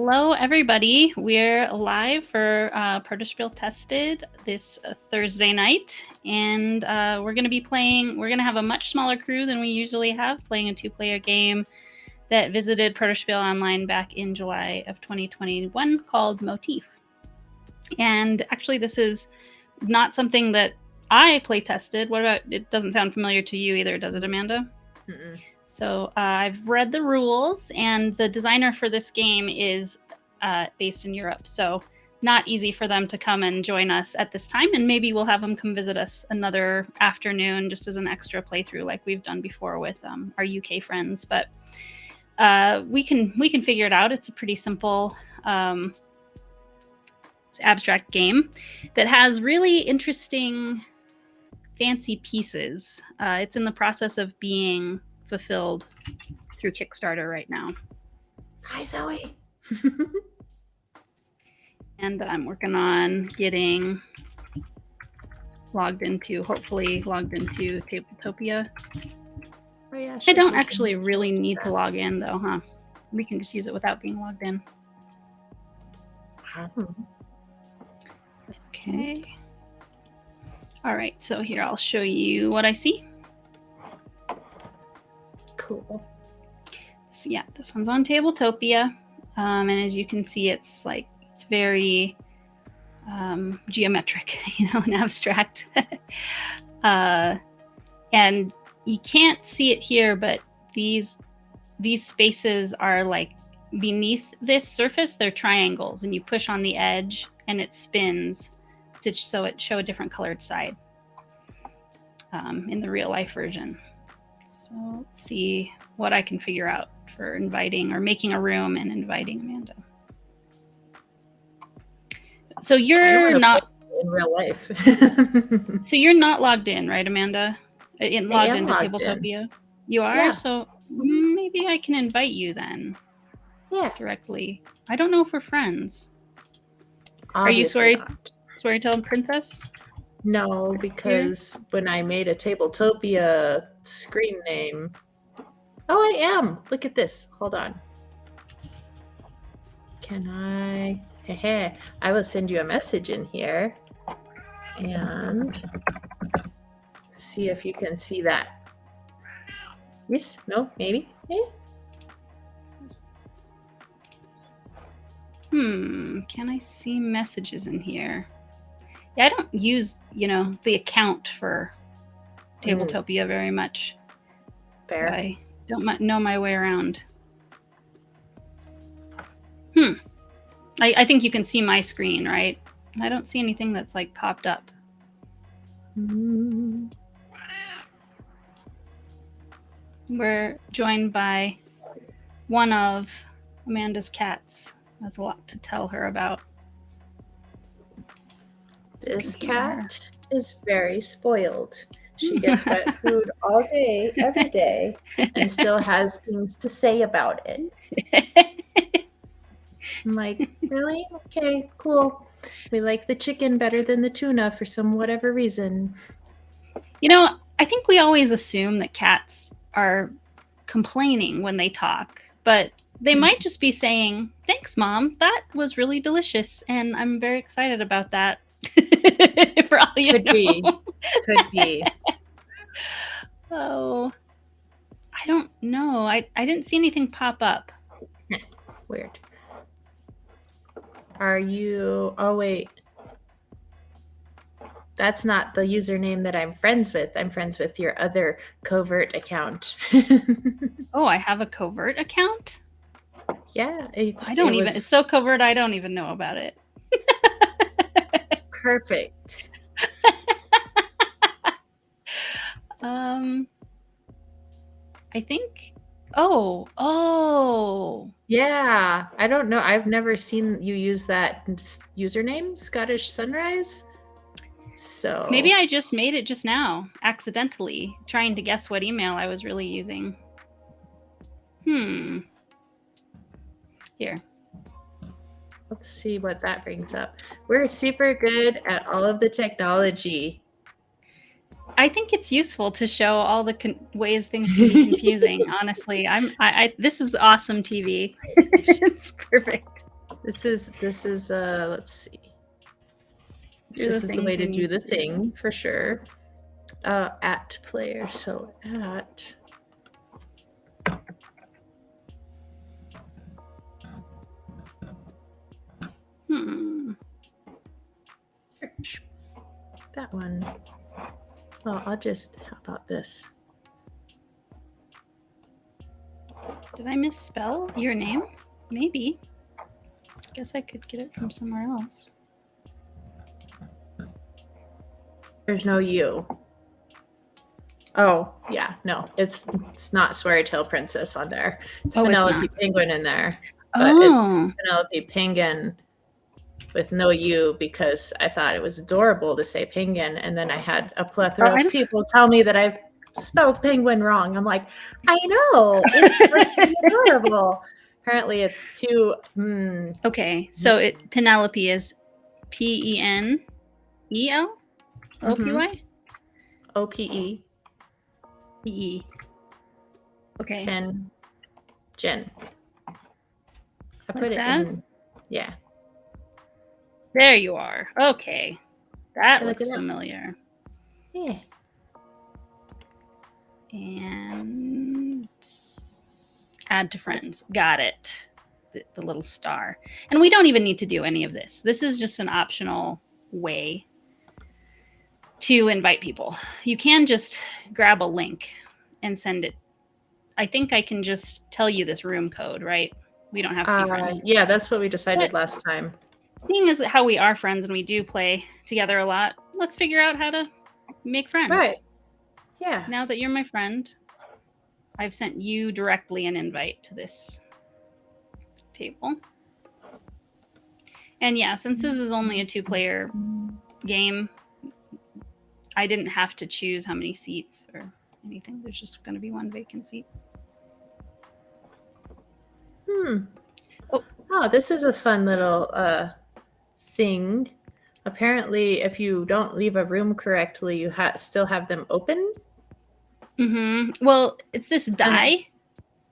Hello, everybody. We're live for Protospiel Tested this Thursday night, and we're going to be playing. We're going to have a much smaller crew than we usually have, playing a 2-player game that visited Protospiel Online back in July of 2021 called Motif. And actually, this is not something that I play tested. What about? It doesn't sound familiar to you either, does it, Amanda? Mm-mm. So I've read the rules, and the designer for this game is based in Europe, so not easy for them to come and join us at this time, and maybe we'll have them come visit us another afternoon just as an extra playthrough like we've done before with our UK friends. But we can figure it out. It's a pretty simple abstract game that has really interesting fancy pieces. It's in the process of being fulfilled through Kickstarter right now. Hi, Zoe. And I'm working on getting hopefully logged into Tabletopia. Oh, yeah, I don't actually really need to log in though, huh? We can just use it without being logged in. Okay. All right, so here I'll show you what I see. Cool. So yeah, this one's on Tabletopia. And as you can see, it's very geometric, and abstract. And you can't see it here, but these spaces are like beneath this surface. They're triangles, and you push on the edge and it spins to show a different colored side in the real life version. So let's see what I can figure out for inviting or making a room and inviting Amanda. So you're not in real life. So you're not logged in, right, Amanda? Logged into Tabletopia. You are? Yeah. So maybe I can invite you then. Yeah. Directly. I don't know if we're friends. Obviously Are you not. Storytelling Princess? No, because when I made a Tabletopia screen name... Oh, I am! Look at this. Hold on. Can I... Hey, I will send you a message in here and see if you can see that. Yes? No? Maybe? Can I see messages in here? Yeah, I don't use, the account for Tabletopia very much. Fair. So I don't know my way around. I think you can see my screen, right? I don't see anything that's like popped up. We're joined by one of Amanda's cats. That's a lot to tell her about. This cat is very spoiled. She gets wet food all day, every day, and still has things to say about it. I'm like, really? Okay, cool. We like the chicken better than the tuna for whatever reason. I think we always assume that cats are complaining when they talk, but they might just be saying, "Thanks, Mom. That was really delicious, and I'm very excited about that." For all you know. Could be. Oh, I don't know. I didn't see anything pop up. Weird. Are you... Oh, wait. That's not the username that I'm friends with. I'm friends with your other covert account. Oh, I have a covert account? Yeah. It's so covert I don't even know about it. Perfect. I think... Oh. Yeah. I don't know. I've never seen you use that username, Scottish Sunrise. So maybe I just made it just now, accidentally, trying to guess what email I was really using. Here. Let's see what that brings up. We're super good at all of the technology. I think it's useful to show all the ways things can be confusing. Honestly, this is awesome TV. It's perfect. This is let's see. Do This the is the things way to you do need the to thing for sure. At player, so at search. That one. Well, I'll just, how about this? Did I misspell your name? Maybe. Guess I could get it from somewhere else. There's no U. Oh, yeah, no, it's not Swearytail Princess on there. It's Penelope Penguin in there, but it's Penelope Penguin with no U because I thought it was adorable to say penguin, and then I had a plethora of people tell me that I've spelled penguin wrong. I'm like, I know, it's supposed to be adorable. Apparently, it's too. Okay, so Penelope is P-E-N-E-L? O-P-Y? O-P-E. E-E. Okay. Pen. Jen. I put it that? in. Yeah. There you are. Okay. That looks familiar. Yeah. And add to friends. Got it. The little star. And we don't even need to do any of this. This is just an optional way to invite people. You can just grab a link and send it. I think I can just tell you this room code, right? We don't have to be friends. Yeah, that's what we decided last time. Seeing as how we are friends and we do play together a lot, let's figure out how to make friends. Right. Yeah. Now that you're my friend, I've sent you directly an invite to this table. And yeah, since this is only a 2-player game, I didn't have to choose how many seats or anything. There's just going to be one vacant seat. Oh, this is a fun little thing. Apparently, if you don't leave a room correctly, you still have them open. Well, it's this die.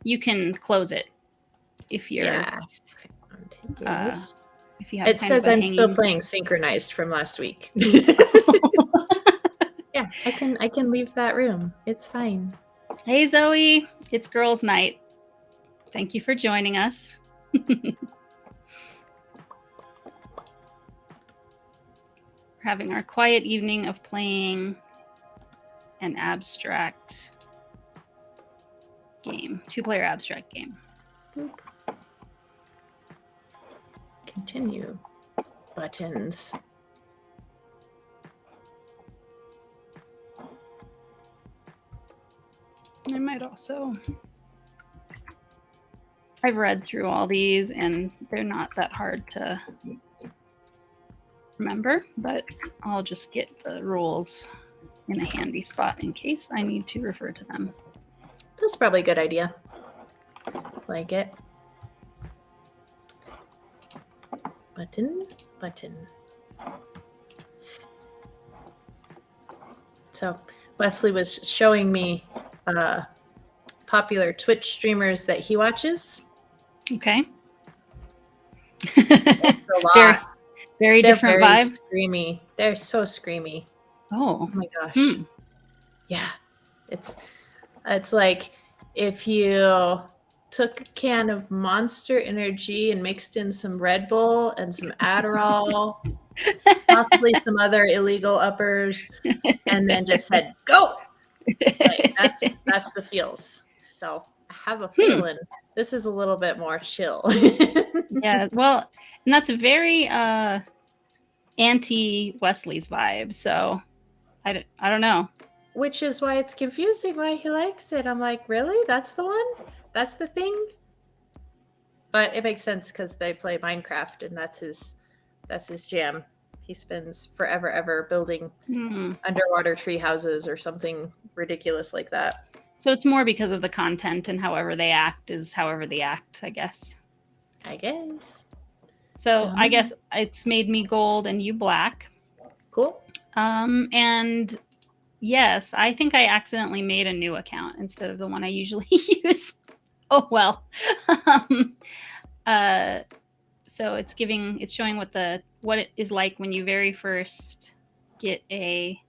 You can close it if you're. Yeah. If you have. It says I'm still playing synchronized from last week. Yeah, I can leave that room. It's fine. Hey Zoe, it's girls' night. Thank you for joining us. We're having our quiet evening of playing an abstract game, 2-player abstract game. Continue. Buttons. I might also. I've read through all these and they're not that hard to remember, but I'll just get the rules in a handy spot in case I need to refer to them. That's probably a good idea. Like it. Button. So Wesley was showing me popular Twitch streamers that he watches. Okay. It's a lot. Very different vibe. Screamy. They're so screamy. Oh my gosh. Yeah. It's like if you took a can of Monster Energy and mixed in some Red Bull and some Adderall, possibly some other illegal uppers, and then just said, go! Like, that's the feels. So I have a feeling this is a little bit more chill. Yeah, well, and that's very anti-Wesley's vibe, so I don't know. Which is why it's confusing why he likes it. I'm like, really? That's the one? That's the thing? But it makes sense because they play Minecraft and that's his jam. He spends forever ever building underwater tree houses or something ridiculous like that. So it's more because of the content and however they act is however they act, I guess. So I guess it's made me gold and you black. Cool. And yes, I think I accidentally made a new account instead of the one I usually use. Oh well. So it's showing what it is like when you very first get a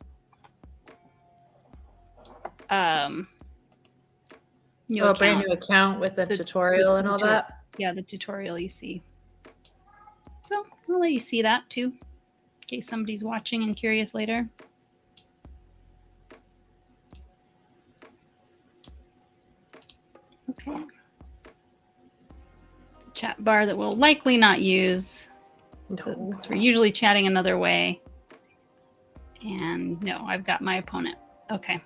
new account. Brand new account with the tutorial and all that. Yeah, the tutorial you see. So I'll let you see that too, in case somebody's watching and curious later. Okay. Chat bar that we'll likely not use. No. So we're usually chatting another way. And no, I've got my opponent. Okay.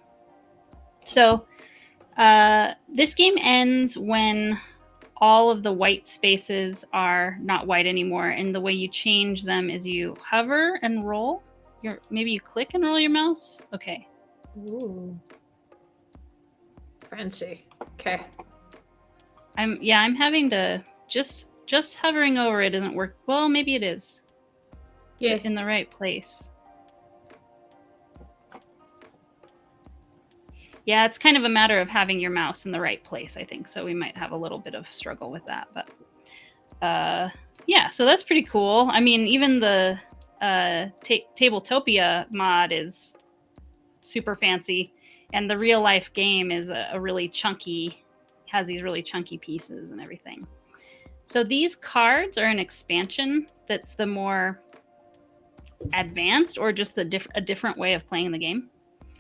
So this game ends when all of the white spaces are not white anymore. And the way you change them is you hover and roll. Maybe you click and roll your mouse. Okay. Ooh. Fancy. Okay. I'm having to just hovering over it doesn't work. Well, maybe it is. Yeah. In the right place. Yeah, it's kind of a matter of having your mouse in the right place, I think. So we might have a little bit of struggle with that. But yeah, so that's pretty cool. I mean, even the Tabletopia mod is super fancy. And the real life game is a really chunky, has these really chunky pieces and everything. So these cards are an expansion that's the more advanced or just a different way of playing the game.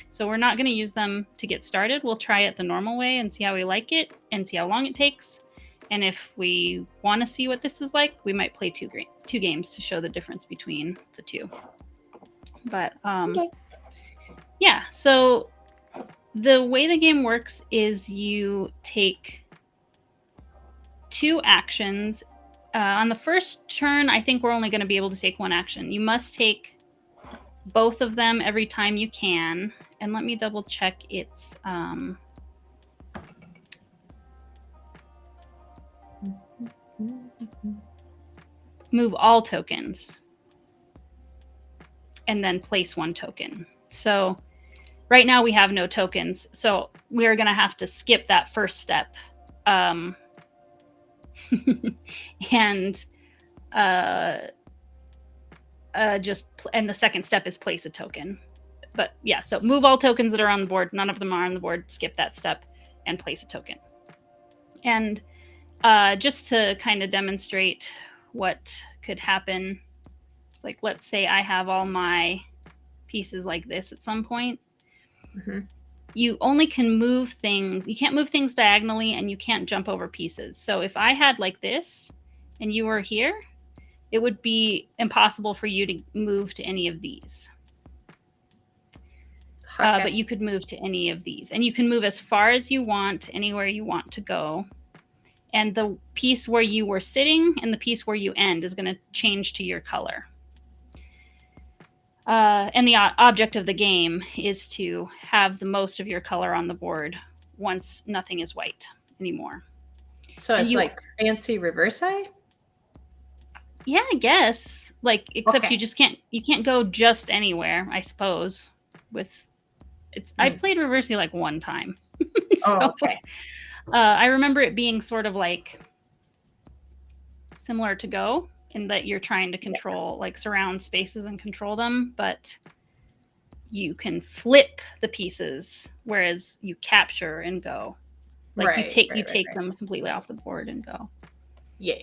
So we're not going to use them to get started. We'll try it the normal way and see how we like it and see how long it takes. And if we want to see what this is like, we might play two games to show the difference between the two. But okay. Yeah, so the way the game works is you take 2 actions. On the first turn, I think we're only going to be able to take 1 action. You must take both of them every time you can. And let me double check it's move all tokens and then place 1 token. So right now we have no tokens, so we're going to have to skip that first step. And the second step is place a token. But yeah, so move all tokens that are on the board. None of them are on the board. Skip that step and place a token. And just to kind of demonstrate what could happen, like let's say I have all my pieces like this at some point. Mm-hmm. You only can move things. You can't move things diagonally and you can't jump over pieces. So if I had like this and you were here, it would be impossible for you to move to any of these. Okay. But you could move to any of these. And you can move as far as you want, anywhere you want to go. And the piece where you were sitting and the piece where you end is going to change to your color. And the object of the game is to have the most of your color on the board once nothing is white anymore. So it's like fancy reverse eye? Yeah, I guess. Like, except okay. You can't go just anywhere, I suppose. I've played Reversi like 1 time. So, okay. I remember it being sort of like similar to Go in that you're trying to control, like surround spaces and control them, but you can flip the pieces, whereas you capture and Go. Like you take them completely off the board and go. Yeah.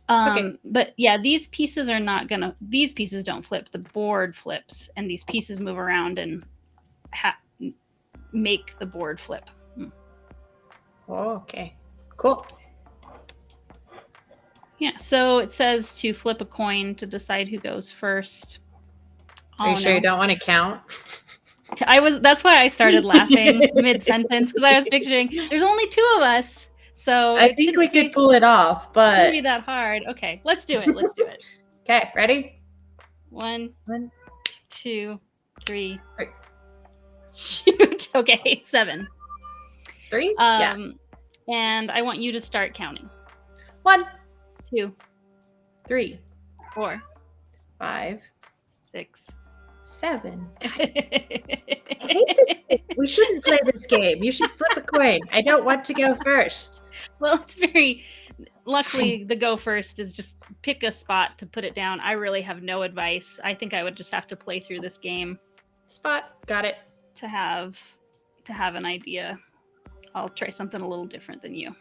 Okay. But yeah, these pieces don't flip. The board flips, and these pieces move around and make the board flip. Oh, okay. Cool. Yeah, so it says to flip a coin to decide who goes first. Are you sure you don't want to count? That's why I started laughing mid-sentence, because I was picturing there's only 2 of us. So I think we could pull it off, but it wouldn't be that hard. Okay, let's do it. Okay, ready? 1, 2, 3. Shoot. Okay, 7. 3? Yeah. And I want you to start counting. 1, 2, 3, 4, 5, 6, 7. I hate this game. We shouldn't play this game. You should flip a coin. I don't want to go first. Well, it's very luckily the go first is just pick a spot to put it down. I really have no advice. I think I would just have to play through this game Spot. Got it. to have an idea. I'll try something a little different than you.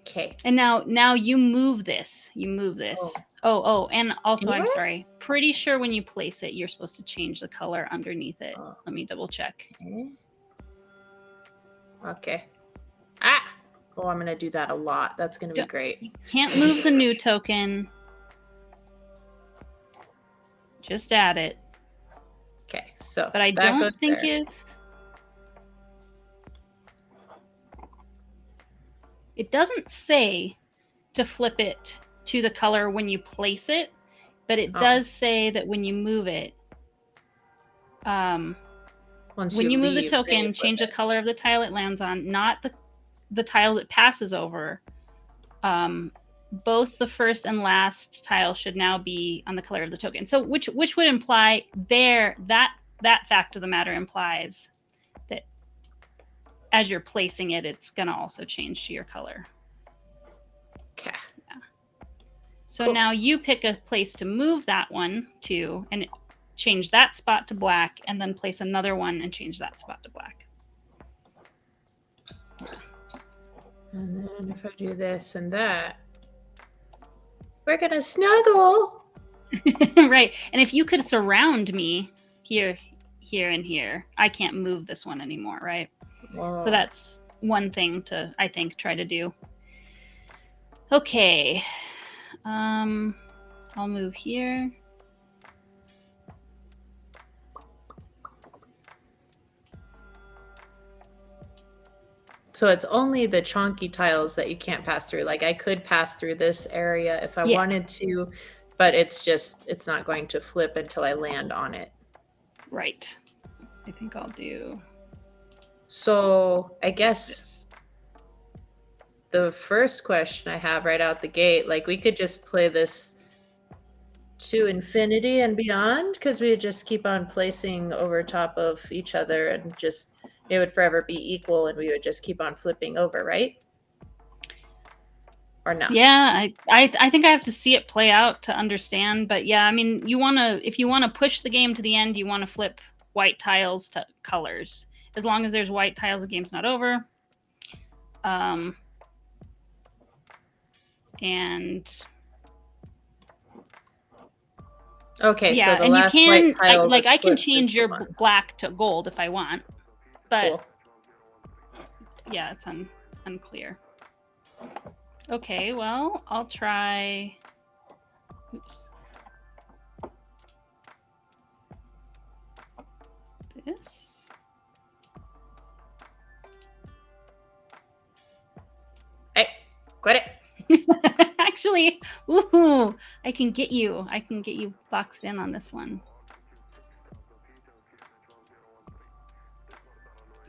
Okay. And now you move this. You move this. Oh, and also Anywhere? I'm sorry. Pretty sure when you place it, you're supposed to change the color underneath it. Oh. Let me double check. Okay. Ah! Oh, I'm gonna do that a lot. That's gonna be great. You can't move the new token. Just add it. Okay, so but I that don't goes think there. It doesn't say to flip it to the color when you place it, but it does say that when you move it, when you move the token, change the color of the tile it lands on, not the tiles it passes over. Both the first and last tile should now be on the color of the token. So which would imply that fact of the matter implies that as you're placing it, it's gonna also change to your color. Okay. Yeah. So now you pick a place to move that one to, and change that spot to black, and then place another one and change that spot to black. And then if I do this and that, we're gonna snuggle. Right. And if you could surround me here, and here, I can't move this one anymore, right? Whoa. So that's one thing to, I think, try to do. Okay. I'll move here. So it's only the chonky tiles that you can't pass through. Like I could pass through this area if I wanted to, but it's not going to flip until I land on it. Right. I think I'll do. So I guess the first question I have right out the gate, like we could just play this to infinity and beyond, because we would just keep on placing over top of each other and just it would forever be equal and we would just keep on flipping over, right? Or no? Yeah, I think I have to see it play out to understand. But yeah, I mean, if you want to push the game to the end, you want to flip white tiles to colors. As long as there's white tiles, the game's not over. And okay, yeah, so the and last you can white tile I can change your black to gold if I want, but yeah, it's unclear. Okay, well, I'll try. Oops. This. Hey, quit it. Actually, ooh, I can get you boxed in on this one.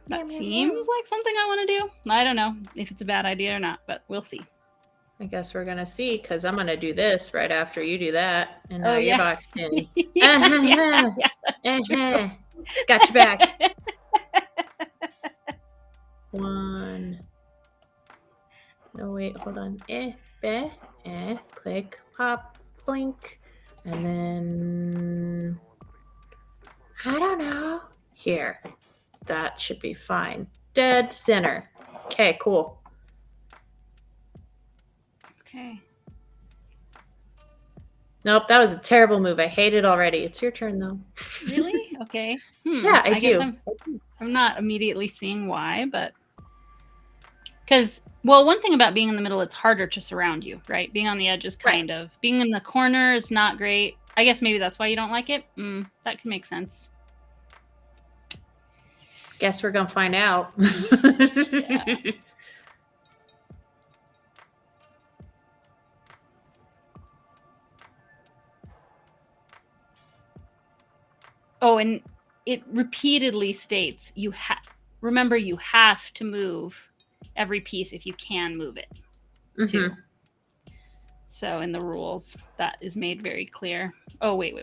That seems like something I want to do. I don't know if it's a bad idea or not, but we'll see. I guess we're gonna see, because I'm gonna do this right after you do that, and now you're boxed in. Got you back. One. No, wait, hold on. Click, pop, blink, and then I don't know. Here, that should be fine. Dead center. Okay, cool. Okay. Nope, that was a terrible move. I hate it already. It's your turn, though. Really? Okay. Yeah, I do. Guess I'm not immediately seeing why, but because, well, one thing about being in the middle, it's harder to surround you, right? Being on the edge is kind of, being in the corner is not great. I guess maybe that's why you don't like it. That can make sense. Guess we're gonna find out. Yeah. Oh, and it repeatedly states remember, you have to move every piece if you can move it too. So in the rules, that is made very clear. Oh, wait.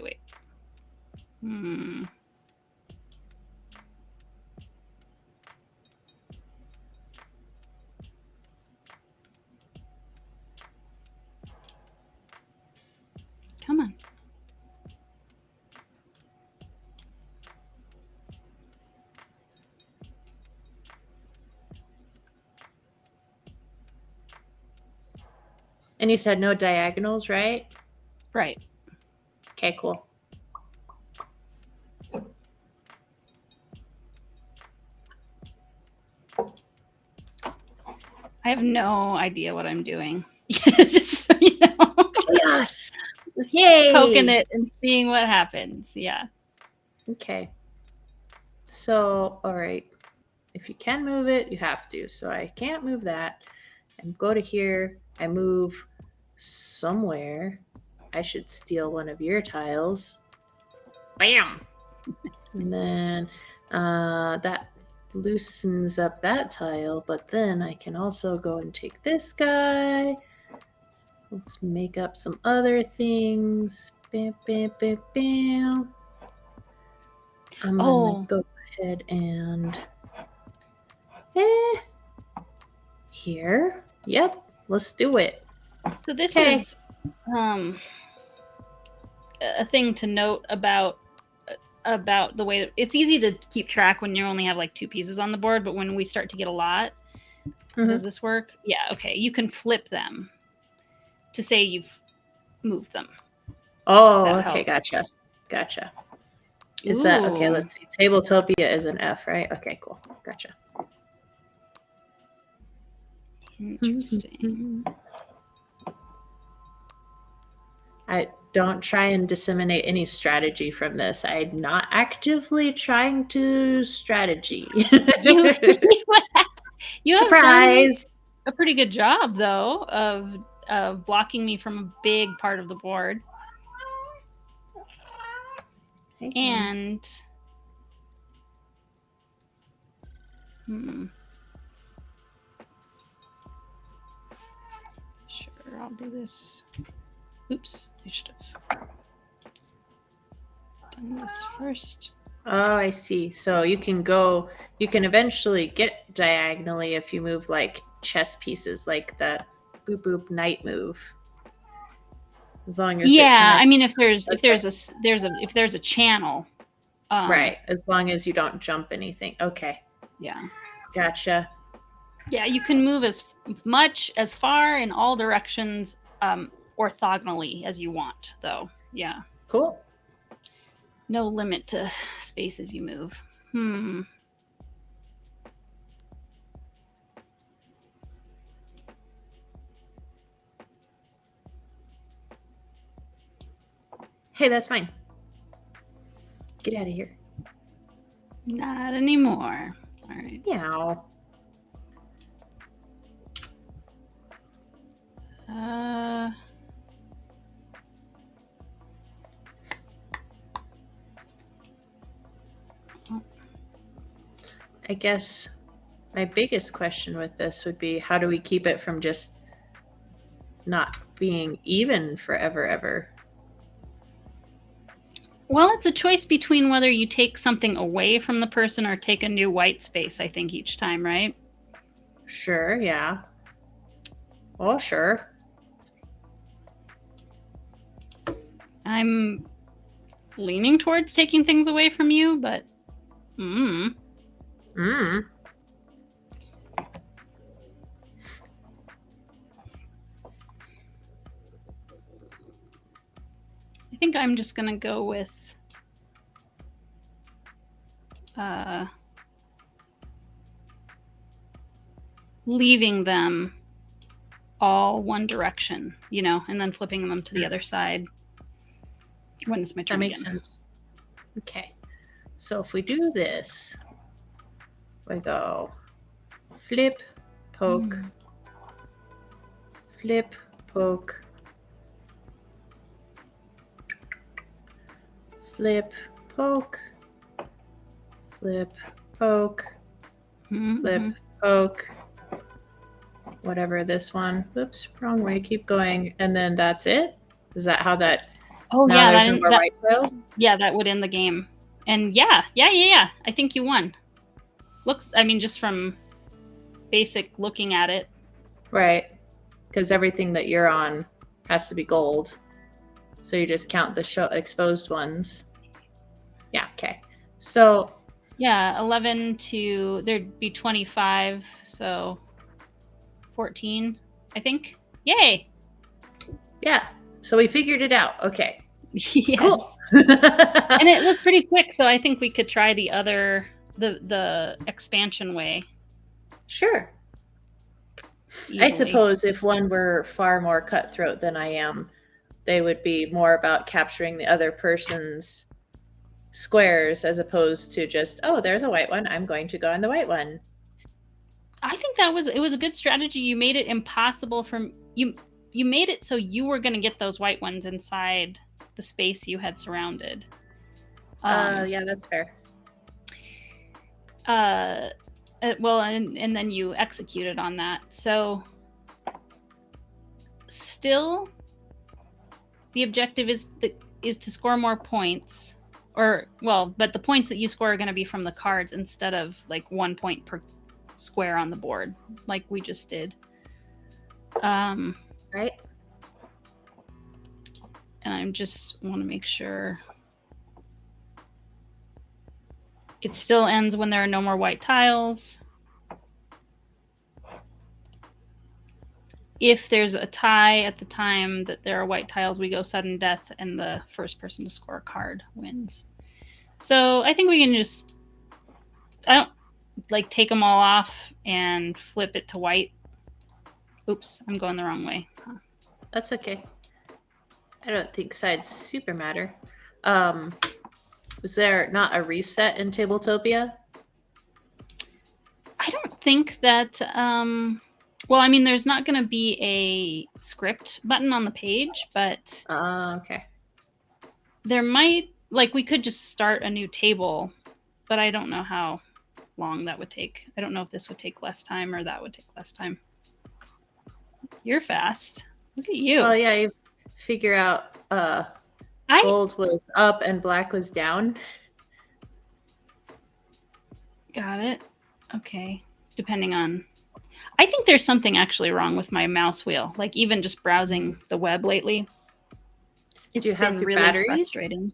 And you said no diagonals, right? Right. Okay, cool. I have no idea what I'm doing. Just so you know. Yes. Just Yay. poking it and seeing what happens. Yeah. Okay. So, all right. If you can move it, you have to. So I can't move that. And go to here. I move somewhere. I should steal one of your tiles. Bam. And then that loosens up that tile, but then I can also go and take this guy. Let's make up some other things. Bam, bam, bam, bam. I'm gonna go ahead and here. Yep, let's do it. So this is a thing to note about the way that it's easy to keep track when you only have like 2 pieces on the board, but when we start to get a lot, does this work? Yeah, okay. You can flip them to say you've moved them. Oh, okay, helps. Gotcha. Is that okay? Ooh. Let's see. Tabletopia is an F, right? Okay, cool. Gotcha. Interesting. I don't try and disseminate any strategy from this. I'm not actively trying to strategy. you Surprise! Have done a pretty good job, though, of blocking me from a big part of the board. Hey, and sure, I'll do this. Oops, I should have done this first. Oh, I see. So you can eventually get diagonally if you move like chess pieces, like the boop boop knight move. As long as I mean, if there's a channel, right? As long as you don't jump anything. Okay. Yeah. Gotcha. Yeah, you can move as far in all directions orthogonally as you want, though. Yeah. Cool. No limit to spaces you move. Hey, that's mine. Get out of here. Not anymore. All right. Meow. I guess my biggest question with this would be, how do we keep it from just not being even forever, ever? Well, it's a choice between whether you take something away from the person or take a new white space, I think, each time, right? Sure, yeah. Well, sure. I'm leaning towards taking things away from you, but I think I'm just gonna go with leaving them all one direction, and then flipping them to the other side when it's my turn. That makes sense. Okay. So if we do this, we go flip, poke, flip, poke, flip, poke, flip, poke, flip, poke, whatever this one. Oops, wrong way. Keep going. And then that's it? Is that how that... Oh, now there's no more white tiles? Yeah, that would end the game. And yeah. I think you won. Just from basic looking at it. Right. Because everything that you're on has to be gold. So you just count the exposed ones. Yeah, okay. So... yeah, 11 to... there'd be 25, so 14, I think. Yay! Yeah. So we figured it out. Okay. Yes. Cool. And it was pretty quick, so I think we could try the expansion way. Sure. Easily. I suppose if one were far more cutthroat than I am, they would be more about capturing the other person's squares as opposed to just, oh, there's a white one, I'm going to go on the white one. I think it was a good strategy. You made it impossible for you made it so you were going to get those white ones inside the space you had surrounded. Yeah, that's fair. Well, and then you executed on that. So still the objective is to score more points, or but the points that you score are going to be from the cards instead of like 1 point per square on the board like we just did. Right. And I just want to make sure it still ends when there are no more white tiles. If there's a tie at the time that there are white tiles, we go sudden death, and the first person to score a card wins. So I think we can just, I don't like take them all off and flip it to white. Oops, I'm going the wrong way. Huh. That's okay. I don't think sides super matter. Was there not a reset in Tabletopia? I don't think that, well, I mean, there's not going to be a script button on the page, but okay. there might, like, we could just start a new table, but I don't know how long that would take. I don't know if this would take less time or that would take less time. You're fast. Look at you. Oh, yeah, you figure out gold was up and black was down. Got it. Okay. Depending on, I think there's something actually wrong with my mouse wheel. Like even just browsing the web lately, it's been really batteries? Frustrating.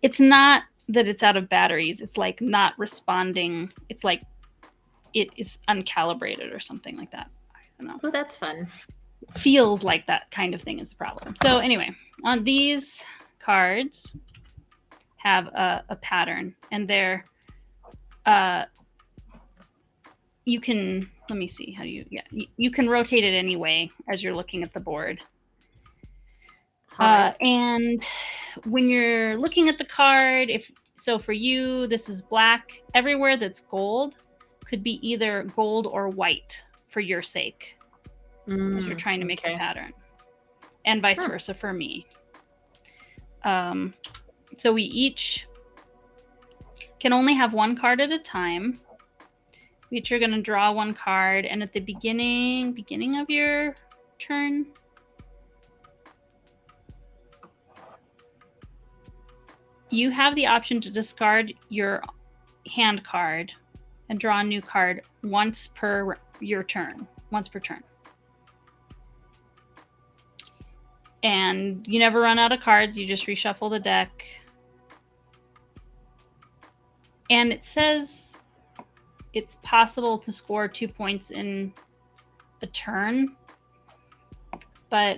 It's not that it's out of batteries. It's like not responding. It's like it is uncalibrated or something like that. I don't know. Oh, that's fun. Feels like that kind of thing is the problem. So anyway, on these cards have a pattern, and they're you can, let me see, how do you, you can rotate it anyway as you're looking at the board. And when you're looking at the card, so for you, this is black. Everywhere that's gold could be either gold or white for your sake as you're trying to make the pattern, and vice versa for me. So we each can only have one card at a time. We each are going to draw one card, and at the beginning of your turn, you have the option to discard your hand card and draw a new card once per turn. And you never run out of cards. You just reshuffle the deck. And it says it's possible to score 2 points in a turn, but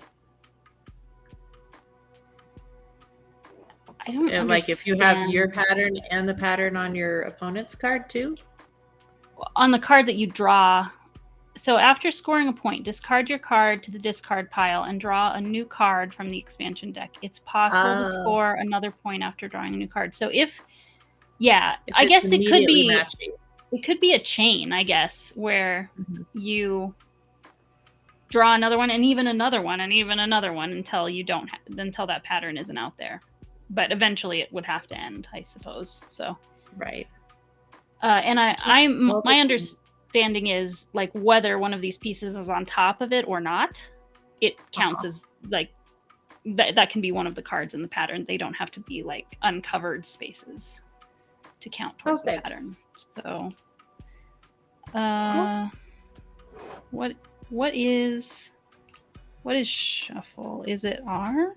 I don't understand. Like if you have your pattern and the pattern on your opponent's card too? On the card that you draw. So after scoring a point, discard your card to the discard pile and draw a new card from the expansion deck. It's possible to score another point after drawing a new card. So I guess it could be matching. It could be a chain, I guess, where you draw another one and even another one and even another one until you don't until that pattern isn't out there. But eventually it would have to end, I suppose. So right. And my understanding is like whether one of these pieces is on top of it or not, it counts as like that can be one of the cards in the pattern. They don't have to be like uncovered spaces to count towards the pattern. So what is shuffle? Is it R?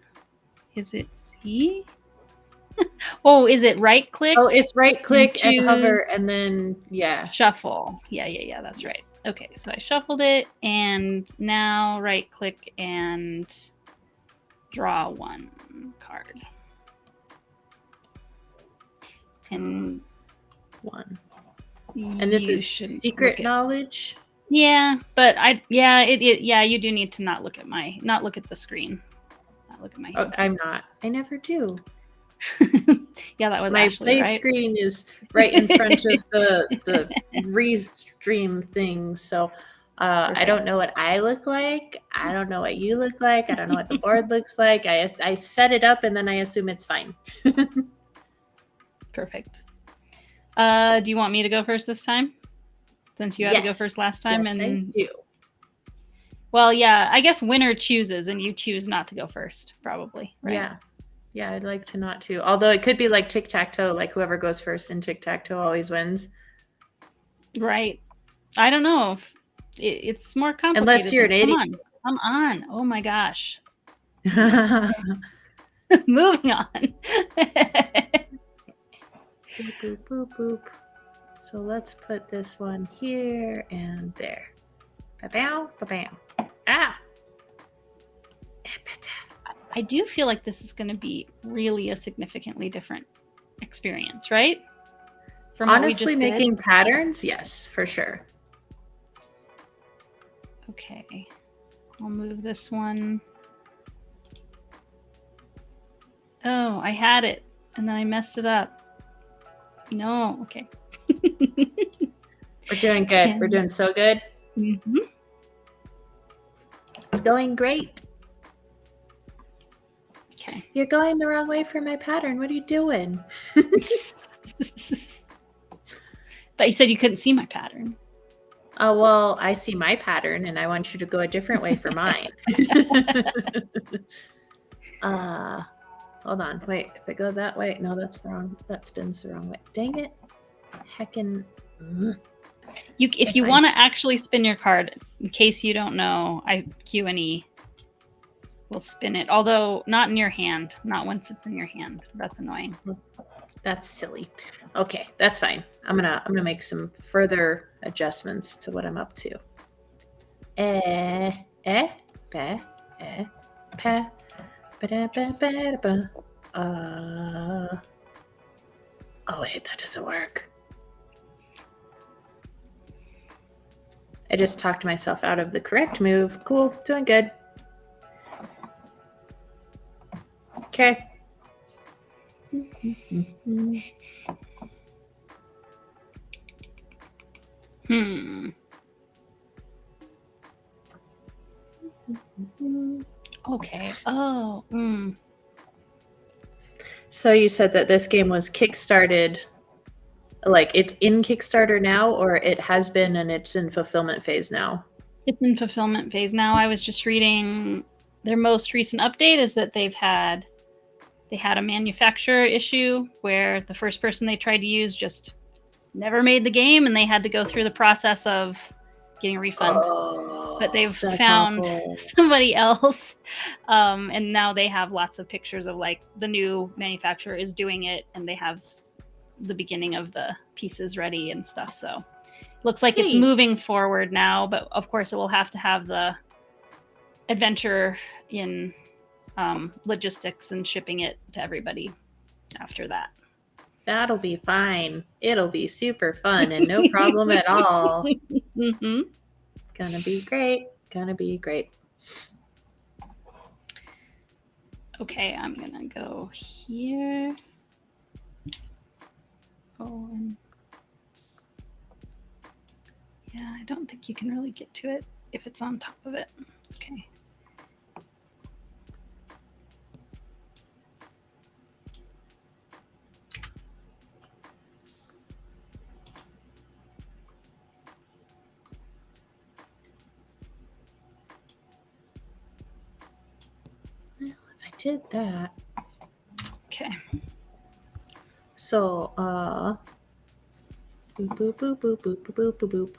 Is it C? Oh, is it right click? Oh, it's right click and hover and then shuffle. Yeah, that's right. Okay, so I shuffled it and now right click and draw one card. And one. And this is secret knowledge? Yeah, but you do need to not look at the screen. Not look at my hand. Oh, I'm not. I never do. Yeah, that was my Ashley, play right? screen is right in front of the restream thing, so I don't know what I look like. I don't know what you look like. I don't know what the board looks like. I set it up and then I assume it's fine. Perfect. Do you want me to go first this time? Since you had to go first last time? Yes, I do. Well, yeah, I guess winner chooses and you choose not to go first, probably, right? Yeah, I'd like to not to. Although it could be like tic-tac-toe, like whoever goes first in tic-tac-toe always wins. Right. I don't know. It's more complicated. Unless you're an idiot. Come on. Oh my gosh. Moving on. Boop, boop, boop, boop. So let's put this one here and there. Ba-bam, ba-bam. Ah! I do feel like this is going to be really a significantly different experience, right? From honestly, making patterns, yes, for sure. Okay. I'll move this one. Oh, I had it, and then I messed it up. No, okay. We're doing good. We're doing so good. Mm-hmm. It's going great. Okay. You're going the wrong way for my pattern. What are you doing? But you said you couldn't see my pattern. Oh, well, I see my pattern, and I want you to go a different way for mine. Hold on. Wait, if I go that way, no, that's the wrong. That spins the wrong way. Dang it! Heckin'. If you want to actually spin your card, in case you don't know, Q and E will spin it. Although not in your hand, not once it's in your hand. That's annoying. That's silly. Okay, that's fine. I'm gonna make some further adjustments to what I'm up to. Oh wait, that doesn't work. I just talked myself out of the correct move. Cool, doing good. Okay. Okay. Oh. So you said that this game was kickstarted, like it's in Kickstarter now, or it has been and it's in fulfillment phase now? It's in fulfillment phase now. I was just reading their most recent update is that they had a manufacturer issue where the first person they tried to use just never made the game, and they had to go through the process of getting a refund. But they've found somebody else, and now they have lots of pictures of like the new manufacturer is doing it, and they have the beginning of the pieces ready and stuff. So looks like it's moving forward now, but of course it will have to have the adventure in logistics and shipping it to everybody after that. That'll be fine. It'll be super fun and no problem at all. Mm-hmm. Gonna be great. Gonna be great. Okay, I'm gonna go here. Oh, and yeah, I don't think you can really get to it if it's on top of it. Okay. Well, if I did that. Okay. So, boop, boop, boop, boop, boop, boop, boop, boop.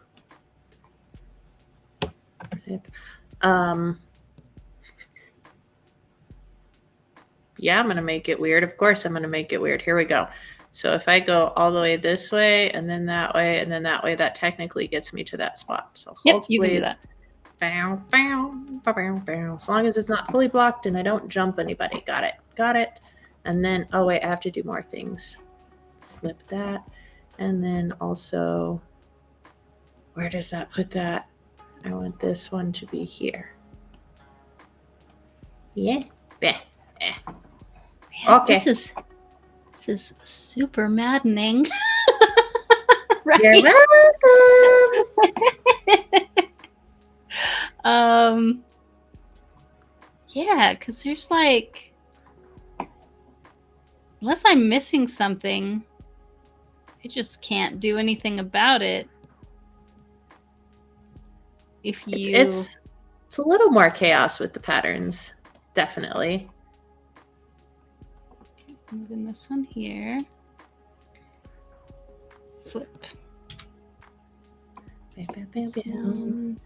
Yeah, I'm going to make it weird. Of course, I'm going to make it weird. Here we go. So if I go all the way this way and then that way and then that way, that technically gets me to that spot. So yep, you can do that. Bow, bow, bow, bow, bow. As long as it's not fully blocked and I don't jump anybody. Got it. Got it. And then, oh wait, I have to do more things. Flip that. And then also, where does that put that? I want this one to be here. Yeah. Bleh. Eh. Man, Okay. This is super maddening. Right? You're welcome. Yeah, because there's like, unless I'm missing something, I just can't do anything about it. If you, It's a little more chaos with the patterns, definitely. moving this one here, flip. This one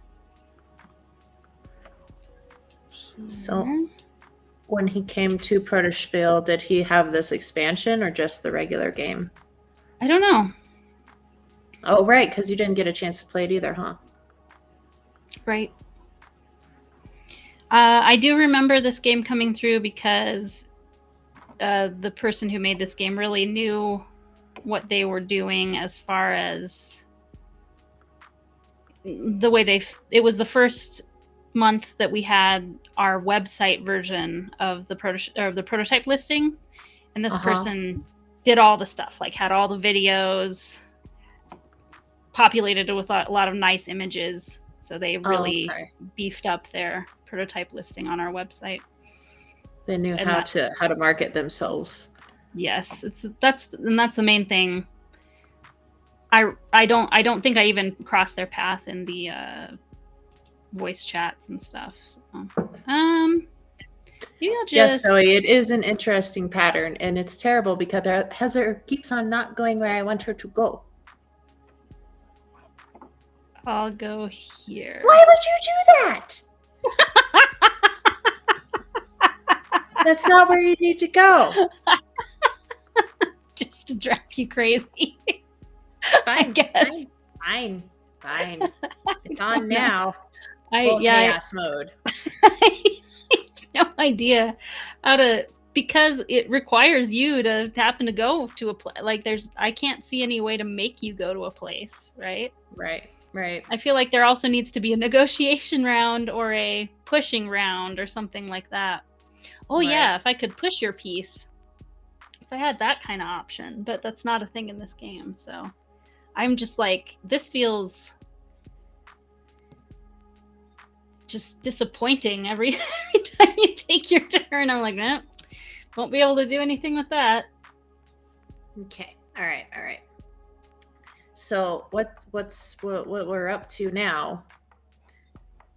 So, here. when he came to Protospiel, did he have this expansion or just the regular game? I don't know. Oh, right, because you didn't get a chance to play it either, huh? Right. I do remember this game coming through because the person who made this game really knew what they were doing as far as the way it was the first month that we had our website version of the prototype listing, and this person did all the stuff, like had all the videos, populated it with a lot of nice images, so they really beefed up their prototype listing on our website. They knew how to market themselves. Yes, that's the main thing. I don't think I even crossed their path in the voice chats and stuff. So, maybe I'll just. Yes, Zoe, it is an interesting pattern, and it's terrible because Heather keeps on not going where I want her to go. I'll go here. Why would you do that? That's not where you need to go. Just to drive you crazy. Fine, I guess. Fine. It's on now. Full chaos mode. I have no idea how to, because it requires you to happen to go to a place. Like I can't see any way to make you go to a place, right? Right. I feel like there also needs to be a negotiation round or a pushing round or something like that. Oh yeah, if I could push your piece. If I had that kind of option, but that's not a thing in this game, so I'm just like, this feels just disappointing every time you take your turn. I'm like, no, won't be able to do anything with that. Okay. All right. So what we're up to now?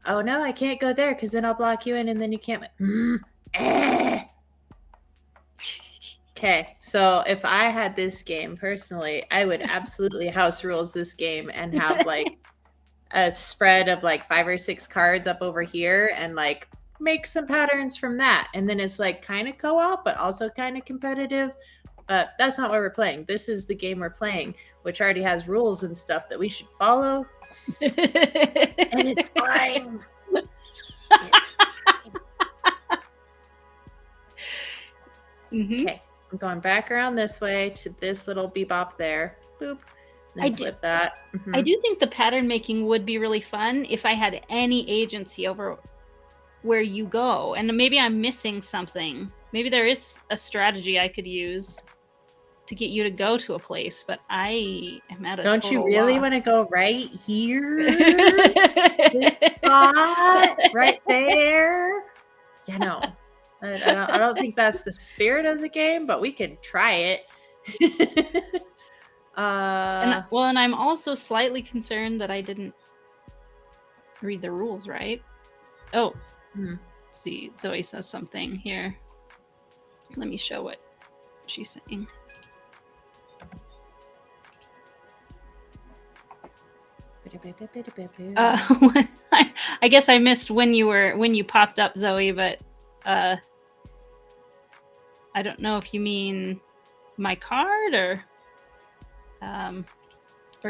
Oh no, I can't go there because then I'll block you in, and then you can't. Okay, so if I had this game personally, I would absolutely house rules this game and have like a spread of like 5 or 6 cards up over here and like make some patterns from that. And then it's like kind of co-op, but also kind of competitive. But that's not what we're playing. This is the game we're playing, which already has rules and stuff that we should follow. And it's fine. It's fine. Okay, I'm going back around this way to this little bebop there. Boop. Then flip that. I do think the pattern making would be really fun if I had any agency over where you go. And maybe I'm missing something. Maybe there is a strategy I could use to get you to go to a place, but I am at a Don't total you really loss. want to go right here? This spot right there? You know, I don't think that's the spirit of the game, but we could try it. And I'm also slightly concerned that I didn't read the rules right. Oh, let's see. Zoe says something here. Let me show what she's saying. I guess I missed when you popped up, Zoe, but I don't know if you mean my card or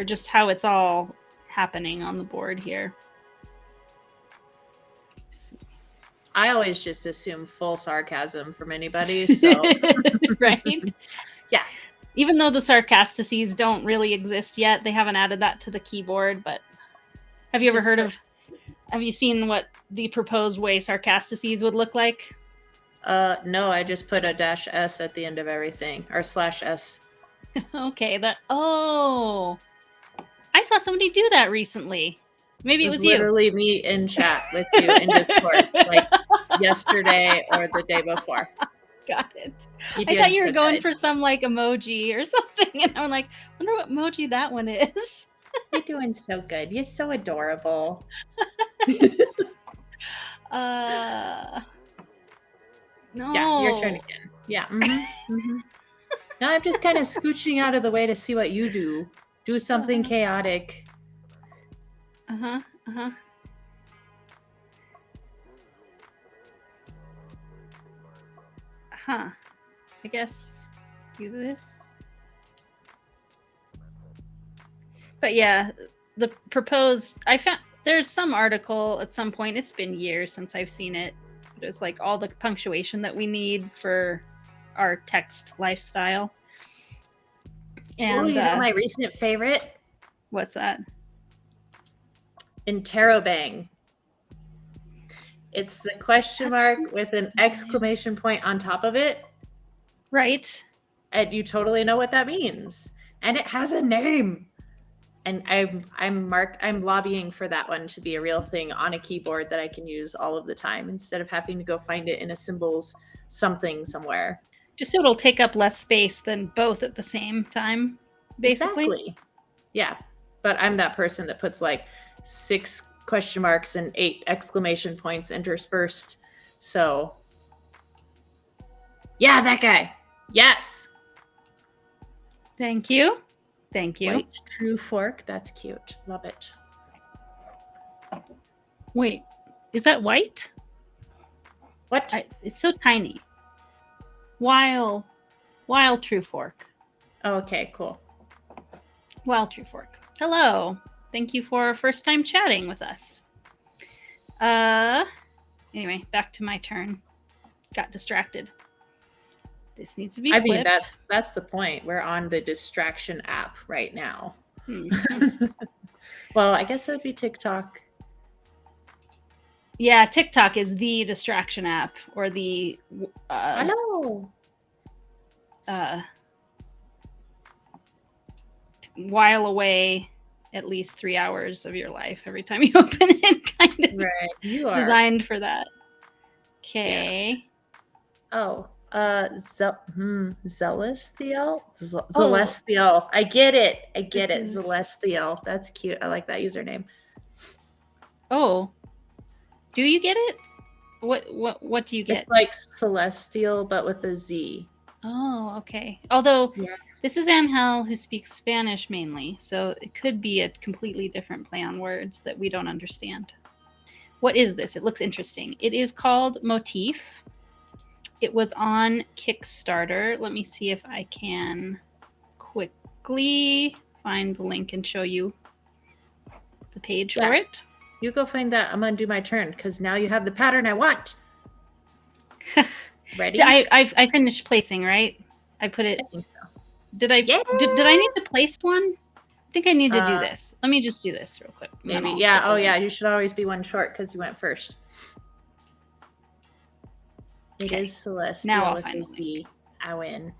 just how it's all happening on the board here. I always just assume full sarcasm from anybody, so Right? yeah. Even though the sarcastices don't really exist yet, they haven't added that to the keyboard. But have you ever heard of? Have you seen what the proposed way sarcastices would look like? No, I just put a -s at the end of everything, or /s. Okay, I saw somebody do that recently. Maybe it was you. Literally me in chat with you in Discord, like yesterday or the day before. Got it. You I thought doing you were so going good. for some like emoji or something, and I'm like, wonder what emoji that one is. You're doing so good. You're so adorable. No. Yeah, your turn again. Yeah. Now I'm just kind of scooching out of the way to see what you do. Do something chaotic. Uh-huh. Huh. I guess do this. But yeah, the proposed, I found there's some article at some point, it's been years since I've seen it. It was like all the punctuation that we need for our text lifestyle. And you know my recent favorite? What's that? Interrobang. It's the question mark with an exclamation point on top of it. Right. And you totally know what that means. And it has a name. And I'm lobbying for that one to be a real thing on a keyboard that I can use all of the time instead of having to go find it in a symbols something somewhere. Just so it'll take up less space than both at the same time, basically. Exactly. Yeah. But I'm that person that puts like 6 question marks and 8 exclamation points interspersed. So yeah, that guy. Yes. Thank you. Thank you. White true fork. That's cute. Love it. Wait, is that white? What? It's so tiny. While true fork. Oh, okay, cool. While true fork. Hello. Thank you for first time chatting with us. Anyway, back to my turn. Got distracted. This needs to be flipped. I mean, that's the point. We're on the distraction app right now. Well, I guess it would be TikTok. Yeah, TikTok is the distraction app, or the I know. While away at least 3 hours of your life every time you open it, kind of. Right, you are designed for that. Okay. Yeah. Oh, Celestial? Celestial. I get it. Celestial. That's cute. I like that username. Oh. Do you get it? What do you get? It's like Celestial, but with a Z. Oh, okay. Although this is Angel, who speaks Spanish mainly, so it could be a completely different play on words that we don't understand. What is this? It looks interesting. It is called Motif. It was on Kickstarter. Let me see if I can quickly find the link and show you the page for it. You go find that. I'm going to do my turn because now you have the pattern I want. Ready? I finished placing, right? I put it. I think so. Did I? Yeah. Did I need to place one? I think I need to do this. Let me just do this real quick. Maybe. Yeah. Oh, yeah. You should always be one short because you went first. It is Celestial. Now I'll find the link. I win.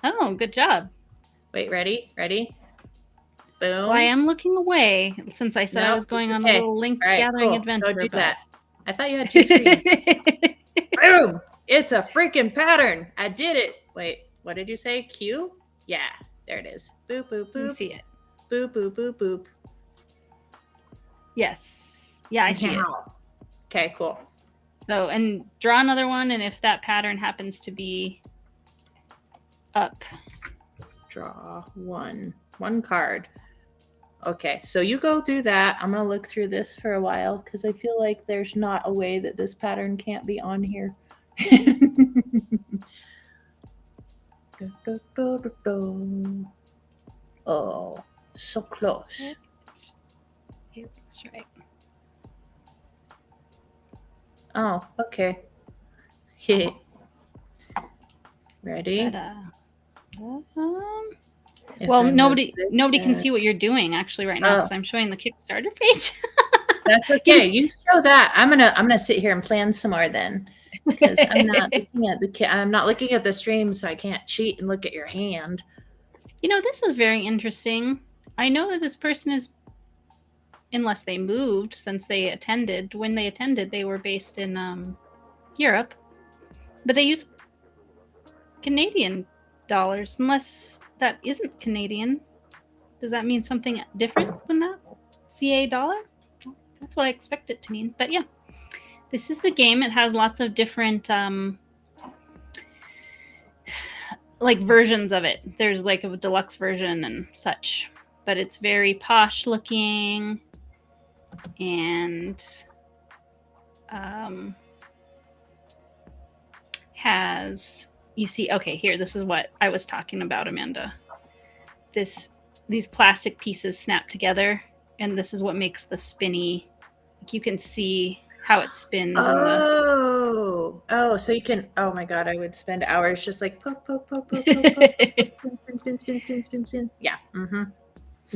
Oh, good job. Wait, ready? Boom. Well, I am looking away since I said I was going on a little link gathering adventure. Don't do that. I thought you had 2 screens. Boom! It's a freaking pattern. I did it. Wait, what did you say? Q? Yeah, there it is. Boop, boop, boop. Let me see it. Boop, boop, boop, boop. Yes. Yeah, I see it. Okay, cool. So, and draw another one, and if that pattern happens to be up. Draw one card. Okay, so you go do that. I'm going to look through this for a while because I feel like there's not a way that this pattern can't be on here. Oh, so close. That's right. Oh, okay. Ready? But, If well, I move nobody this can guy- see what you're doing actually right now Oh, because I'm showing the Kickstarter page. that's okay. You show that. I'm gonna sit here and plan some more then, because I'm not looking at I'm not looking at the stream, so I can't cheat and look at your hand. You know, this is very interesting. I know that this person is, unless they moved since they attended. When they attended, they were based in Europe, but they use Canadian dollars. Unless that isn't Canadian, does that mean something different than that? CA dollar? That's what I expect it to mean. But yeah, this is the game. It has lots of different like versions of it. There's like a deluxe version and such, but it's very posh looking and has, you see, okay, here, this is what I was talking about, Amanda. These plastic pieces snap together, and this is what makes the spinny, like you can see how it spins. Oh, so you can, oh my God, I would spend hours just like poke, poke, poke, poke, poke, poke, spin. Yeah. Mm-hmm.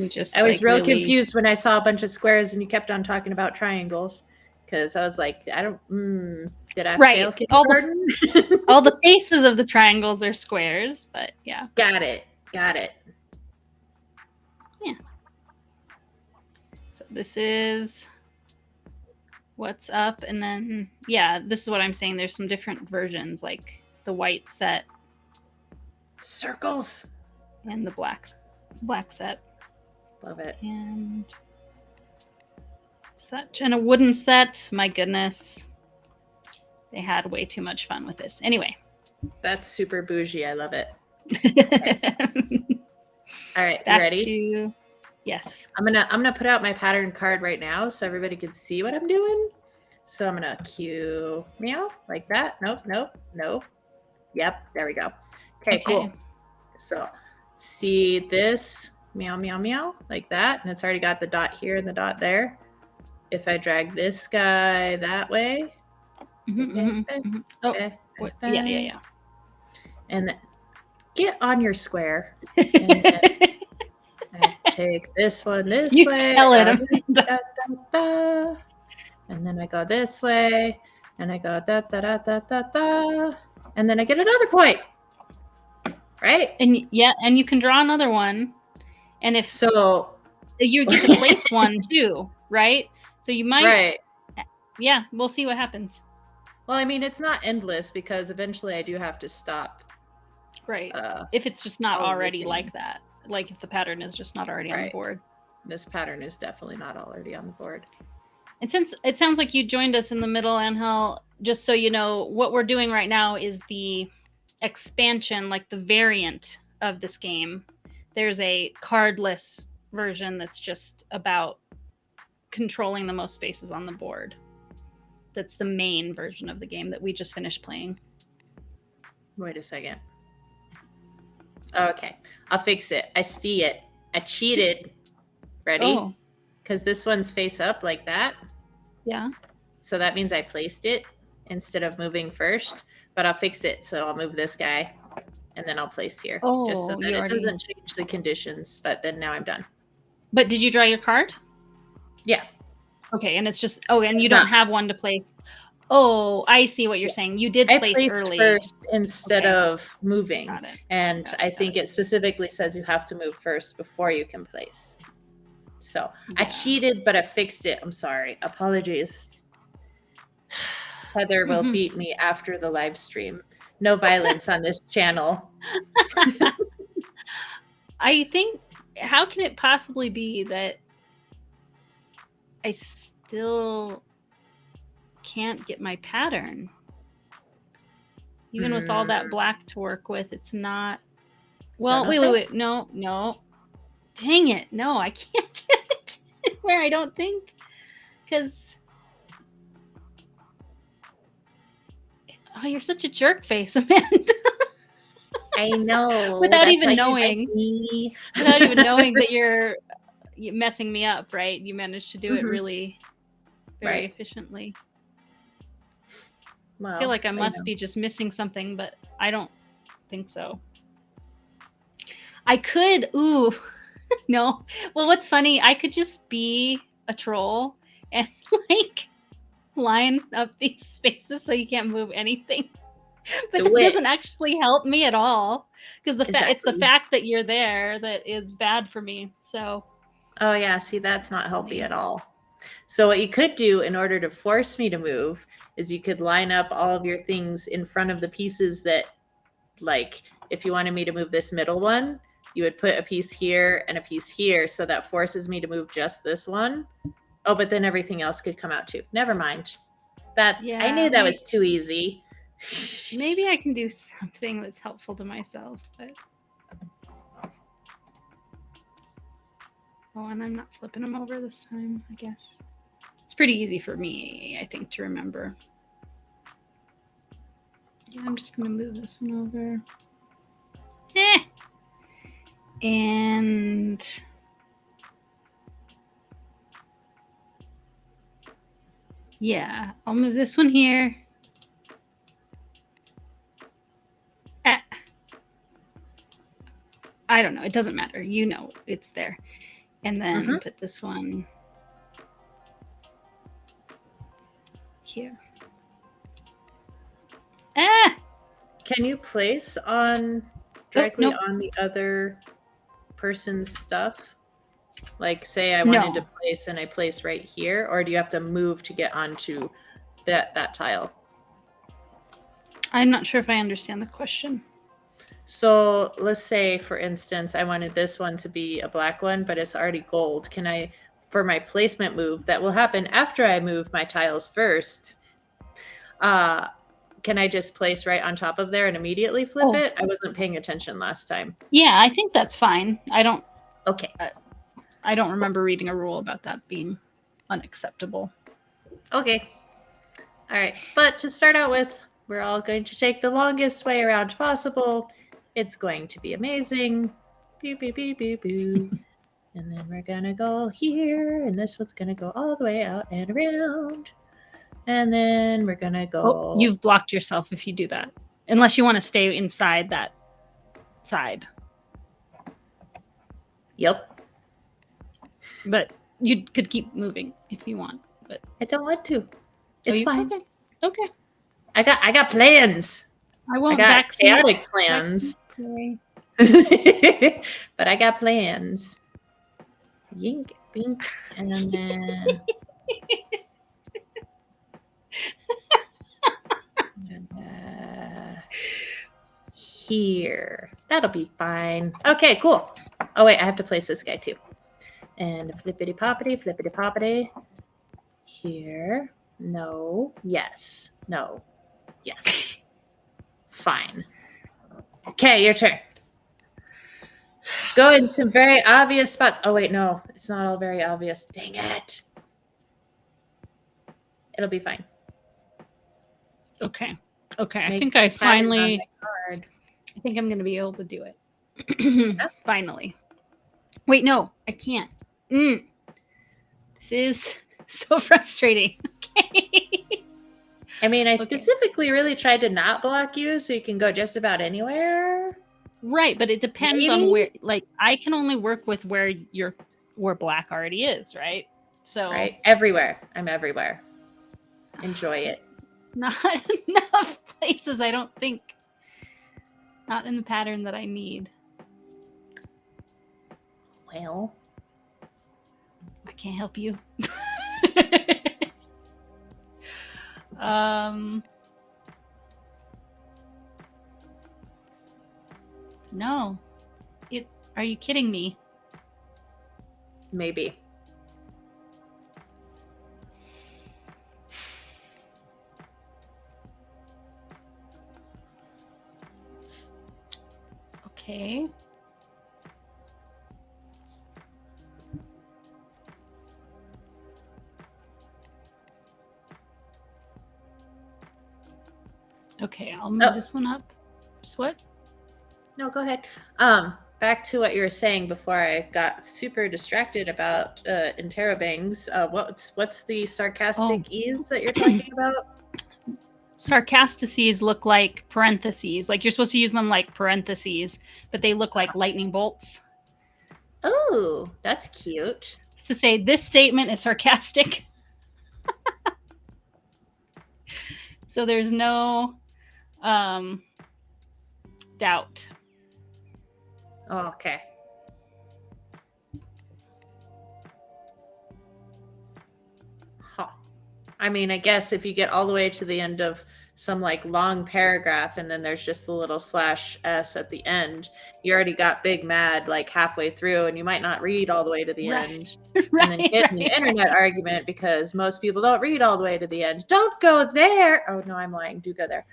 Just I was like real really confused when I saw a bunch of squares and you kept on talking about triangles, because I was like, I don't, did I fail kindergarten? all the faces of the triangles are squares, but yeah. Got it. Yeah. So this is what's up, and then yeah, this is what I'm saying. There's some different versions, like the white set, circles, and the black set. Love it. And such, and a wooden set. My goodness, they had way too much fun with this. Anyway, that's super bougie. I love it. Okay. All right, you ready? Yes. I'm gonna put out my pattern card right now so everybody can see what I'm doing. So I'm gonna cue meow like that. Nope. Yep, there we go. Okay, cool. So see this meow like that, and it's already got the dot here and the dot there. If I drag this guy that way, yeah. And then get on your square. And then I take this one this you way. Tell it. And then I go this way, and I go da da da da da da, and then I get another point. Right? And yeah, and you can draw another one. And if so, you get to place one too, right? So you might. Right. Yeah, we'll see what happens. Well, I mean, it's not endless because eventually I do have to stop. Right. If it's just not already like that. Like if the pattern is just not already on the board. This pattern is definitely not already on the board. And since it sounds like you joined us in the middle, Angel, just so you know, what we're doing right now is the expansion, like the variant of this game. There's a cardless version that's just about controlling the most spaces on the board. That's the main version of the game that we just finished playing. Wait a second. Okay, I'll fix it. I see it. I cheated. Ready? Because this one's face up like that. Yeah. So that means I placed it instead of moving first. But I'll fix it. So I'll move this guy, and then I'll place here. Just so that it doesn't change the conditions. But then now I'm done. But did you draw your card? Yeah. Okay, and it's just and you don't have one to place. Oh, I see what you're saying. You did place early first instead of moving. Got it. And I think it specifically says you have to move first before you can place. So I cheated, but I fixed it. I'm sorry. Apologies. Heather will beat me after the live stream. No violence on this channel. I think, how can it possibly be that I still can't get my pattern? Even with all that black to work with, it's not. Well, wait. No. Dang it. No, I can't get it where I don't think. Because. Oh, you're such a jerk face, Amanda. I know. Without even knowing. Without even knowing that you're messing me up, right? You managed to do it really very efficiently. Well, I feel like I you must know. be just missing something, but I don't think so. I could, ooh, no. Well, what's funny, I could just be a troll and like line up these spaces so you can't move anything. But Do that it. doesn't actually help me at all because it's the Exactly. fact that you're there that is bad for me. So, Oh yeah, see, that's not healthy funny. at all. So what you could do in order to force me to move is you could line up all of your things in front of the pieces that, like, if you wanted me to move this middle one, you would put a piece here and a piece here, so that forces me to move just this one. Oh, but then everything else could come out too. Never mind. That I Yeah, knew that was too easy. maybe I can do something that's helpful to myself, but oh, and I'm not flipping them over this time, I guess. It's pretty easy for me, I think, to remember. Yeah, I'm just going to move this one over. And yeah, I'll move this one here. I don't know. It doesn't matter. You know it's there. And then put this one here. Can you place on directly on the other person's stuff? Like, say I wanted to place and I place right here, or do you have to move to get onto that tile? I'm not sure if I understand the question. So let's say, for instance, I wanted this one to be a black one, but it's already gold. Can I, for my placement move, that will happen after I move my tiles first, can I just place right on top of there and immediately flip it? I wasn't paying attention last time. Yeah, I think that's fine. I don't. Okay. I don't remember reading a rule about that being unacceptable. Okay. All right. But to start out with, we're all going to take the longest way around possible. It's going to be amazing. Boo, boo, boo, boo, boo. And then we're going to go here, and this one's going to go all the way out and around. And then we're going to go... Oh, you've blocked yourself if you do that. Unless you want to stay inside that side. Yep. But you could keep moving if you want. But I don't want to. It's fine. Okay. I got plans. I won't got chaotic plans. But I got plans. Yink, bink, and then... here. That'll be fine. Okay, cool. Oh, wait, I have to place this guy too. And flippity-poppity, flippity-poppity. Here. No. Yes. No. Yes. Fine. Okay, your turn. Go in some very obvious spots. Oh, wait, no. It's not all very obvious. Dang it. It'll be fine. Okay. I think I finally... I think I'm going to be able to do it. Finally. Wait, no. I can't. This is so frustrating. Okay. I mean, I specifically really tried to not block you so you can go just about anywhere. Right, but it depends on where, like, I can only work with where black already is, right? So right, everywhere. I'm everywhere. Enjoy it. Not enough places, I don't think. Not in the pattern that I need. Well, I can't help you. No. Are you kidding me? Maybe. Okay. Okay, I'll move this one up. Just what? No, go ahead. Back to what you were saying before I got super distracted about interrobangs. What's the sarcastic ease that you're talking about? Sarcastices look like parentheses. Like you're supposed to use them like parentheses, but they look like lightning bolts. Oh, that's cute. It's to say this statement is sarcastic. So there's no doubt. Oh, okay. Huh. I mean, I guess if you get all the way to the end of some like long paragraph and then there's just a little /s at the end, you already got big mad like halfway through and you might not read all the way to the end. And then get in an internet argument because most people don't read all the way to the end. Don't go there. Oh no, I'm lying. Do go there.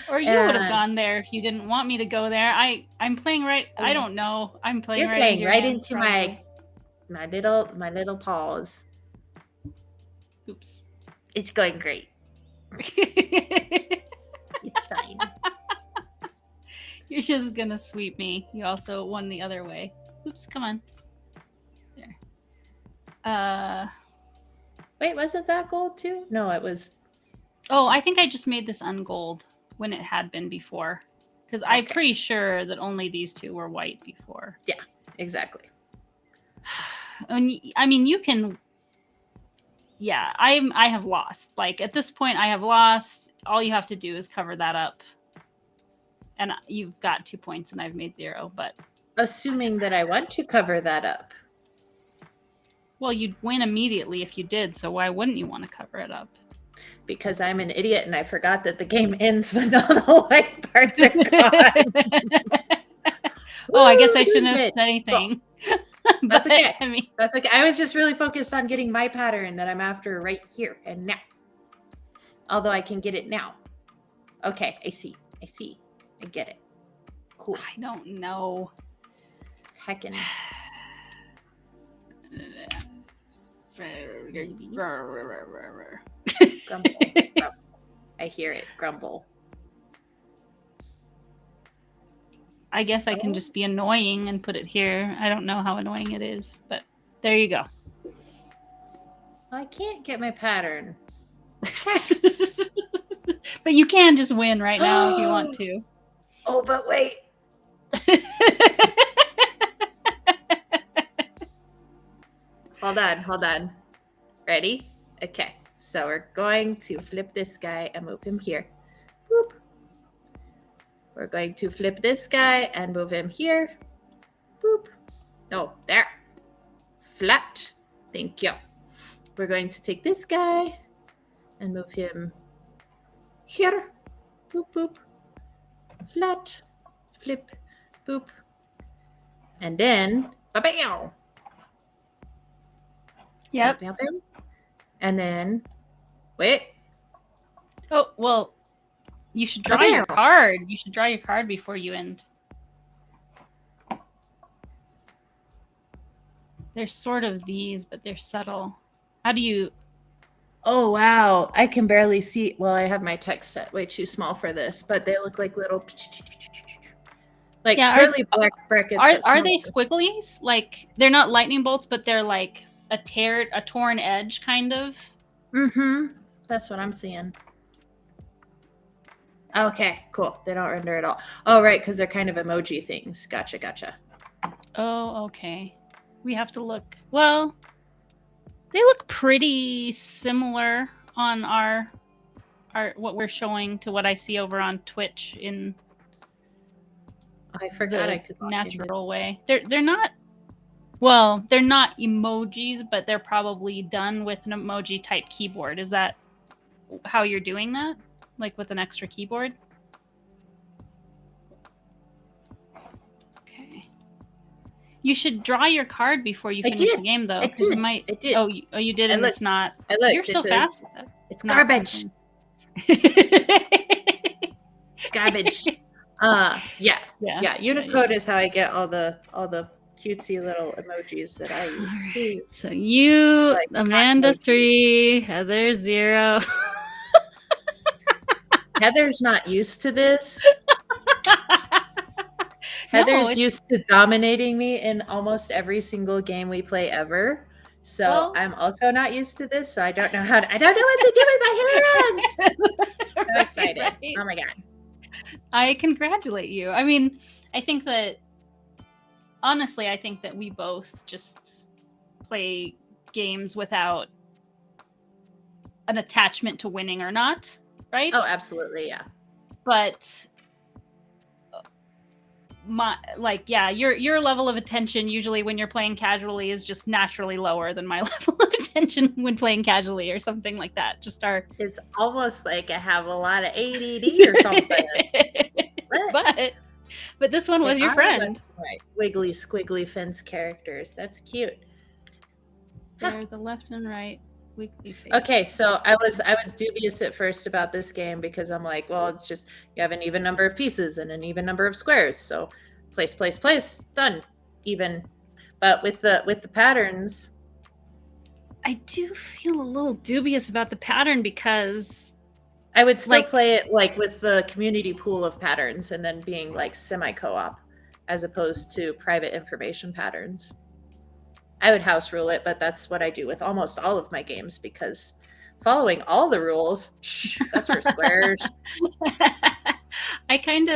Or you would have gone there if you didn't want me to go there. I'm playing right. I don't know. I'm playing. You're right playing into right hands, into my little paws. Oops. It's going great. It's fine. You're just gonna sweep me. You also won the other way. Oops, come on. There. Wait, wasn't that gold too? No, it was. Oh, I think I just made this ungold when it had been before. Because I'm pretty sure that only these two were white before. Yeah, exactly. I mean, you can. Yeah, I have lost. Like at this point, I have lost. All you have to do is cover that up, and you've got 2 points, and I've made 0. But assuming that I want to cover that up, well, you'd win immediately if you did. So why wouldn't you want to cover it up? Because I'm an idiot and I forgot that the game ends when all the white parts are gone. Oh, I guess I shouldn't have said anything. That's okay. I mean, that's okay. I was just really focused on getting my pattern that I'm after right here and now. Although I can get it now. Okay, I see. I get it. Cool. I don't know. Heckin'. Grumble. I hear it. Grumble. I guess I can just be annoying and put it here. I don't know how annoying it is, but there you go. I can't get my pattern. But you can just win right now if you want to. Oh, but wait. Hold on. Ready? Okay. So we're going to flip this guy and move him here. Boop. We're going to flip this guy and move him here. Boop. Oh, there. Flat. Thank you. We're going to take this guy and move him here. Boop, boop. Flat. Flip. Boop. And then, ba-bam. Yep. Ba-bam. And then, wait. Oh, well, you should draw your card. You should draw your card before you end. They're sort of these, but they're subtle. How do you... Oh, wow. I can barely see. Well, I have my text set way too small for this, but they look like little... Like curly black brackets. Are they squigglies? Like, they're not lightning bolts, but they're like a torn edge, kind of? Mm-hmm. That's what I'm seeing. Okay, cool. They don't render at all. Oh, right, because they're kind of emoji things. Gotcha. Oh, okay. We have to look. Well, they look pretty similar on our what we're showing to what I see over on Twitch in I forgot I could natural way. They're not, well, they're not emojis, but they're probably done with an emoji type keyboard. Is that how you're doing that? Like with an extra keyboard? Okay. You should draw your card before you finish the game, though. I did. I did. Oh, you did, and it's not. I looked. You're so fast. It's garbage. It's garbage. Yeah. Unicode is how I get all the cutesy little emojis that I use too. So you, like Amanda 3, Heather 0. Heather's not used to this. Heather's used to dominating me in almost every single game we play ever. So Well, I'm also not used to this. So I don't know I don't know what to do with my hands. So excited. right. Oh my God. I congratulate you. I mean, I think that honestly, I think that we both just play games without an attachment to winning or not, right? Oh, absolutely. Yeah. But your level of attention usually when you're playing casually is just naturally lower than my level of attention when playing casually or something like that. Just our It's almost like I have a lot of ADD or something. but this one was They your are friend. right. Wiggly squiggly fence characters. That's cute. They're the left and right weekly face. Okay, so I was dubious at first about this game because I'm like, well, it's just you have an even number of pieces and an even number of squares. So place, place, place, done. Even. But with the patterns, I do feel a little dubious about the pattern because I would still play it like with the community pool of patterns and then being like semi co-op as opposed to private information patterns. I would house rule it, but that's what I do with almost all of my games because following all the rules, that's for squares. I'm kind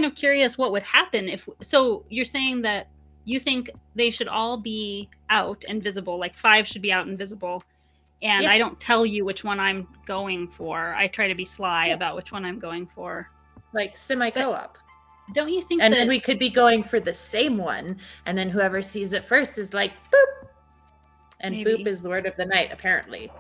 of curious what would happen if. So you're saying that you think they should all be out and visible, like 5 should be out and visible, and yeah. I don't tell you which one I'm going for. I try to be sly about which one I'm going for. Like semi co-op. Don't you think and then we could be going for the same one, and then whoever sees it first is like, boop. And maybe. Boop is the word of the night, apparently.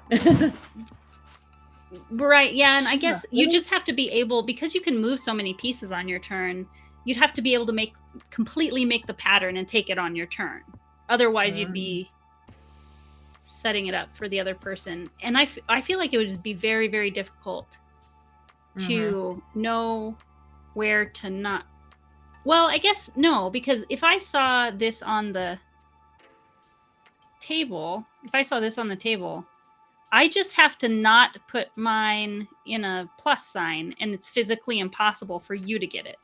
Right, yeah, and I guess you just have to be able, because you can move so many pieces on your turn, you'd have to be able to completely make the pattern and take it on your turn. Otherwise, you'd be setting it up for the other person. And I feel like it would just be very, very difficult to know where to not. Well, I guess no, because if I saw this on the table, I just have to not put mine in a plus sign, and it's physically impossible for you to get it.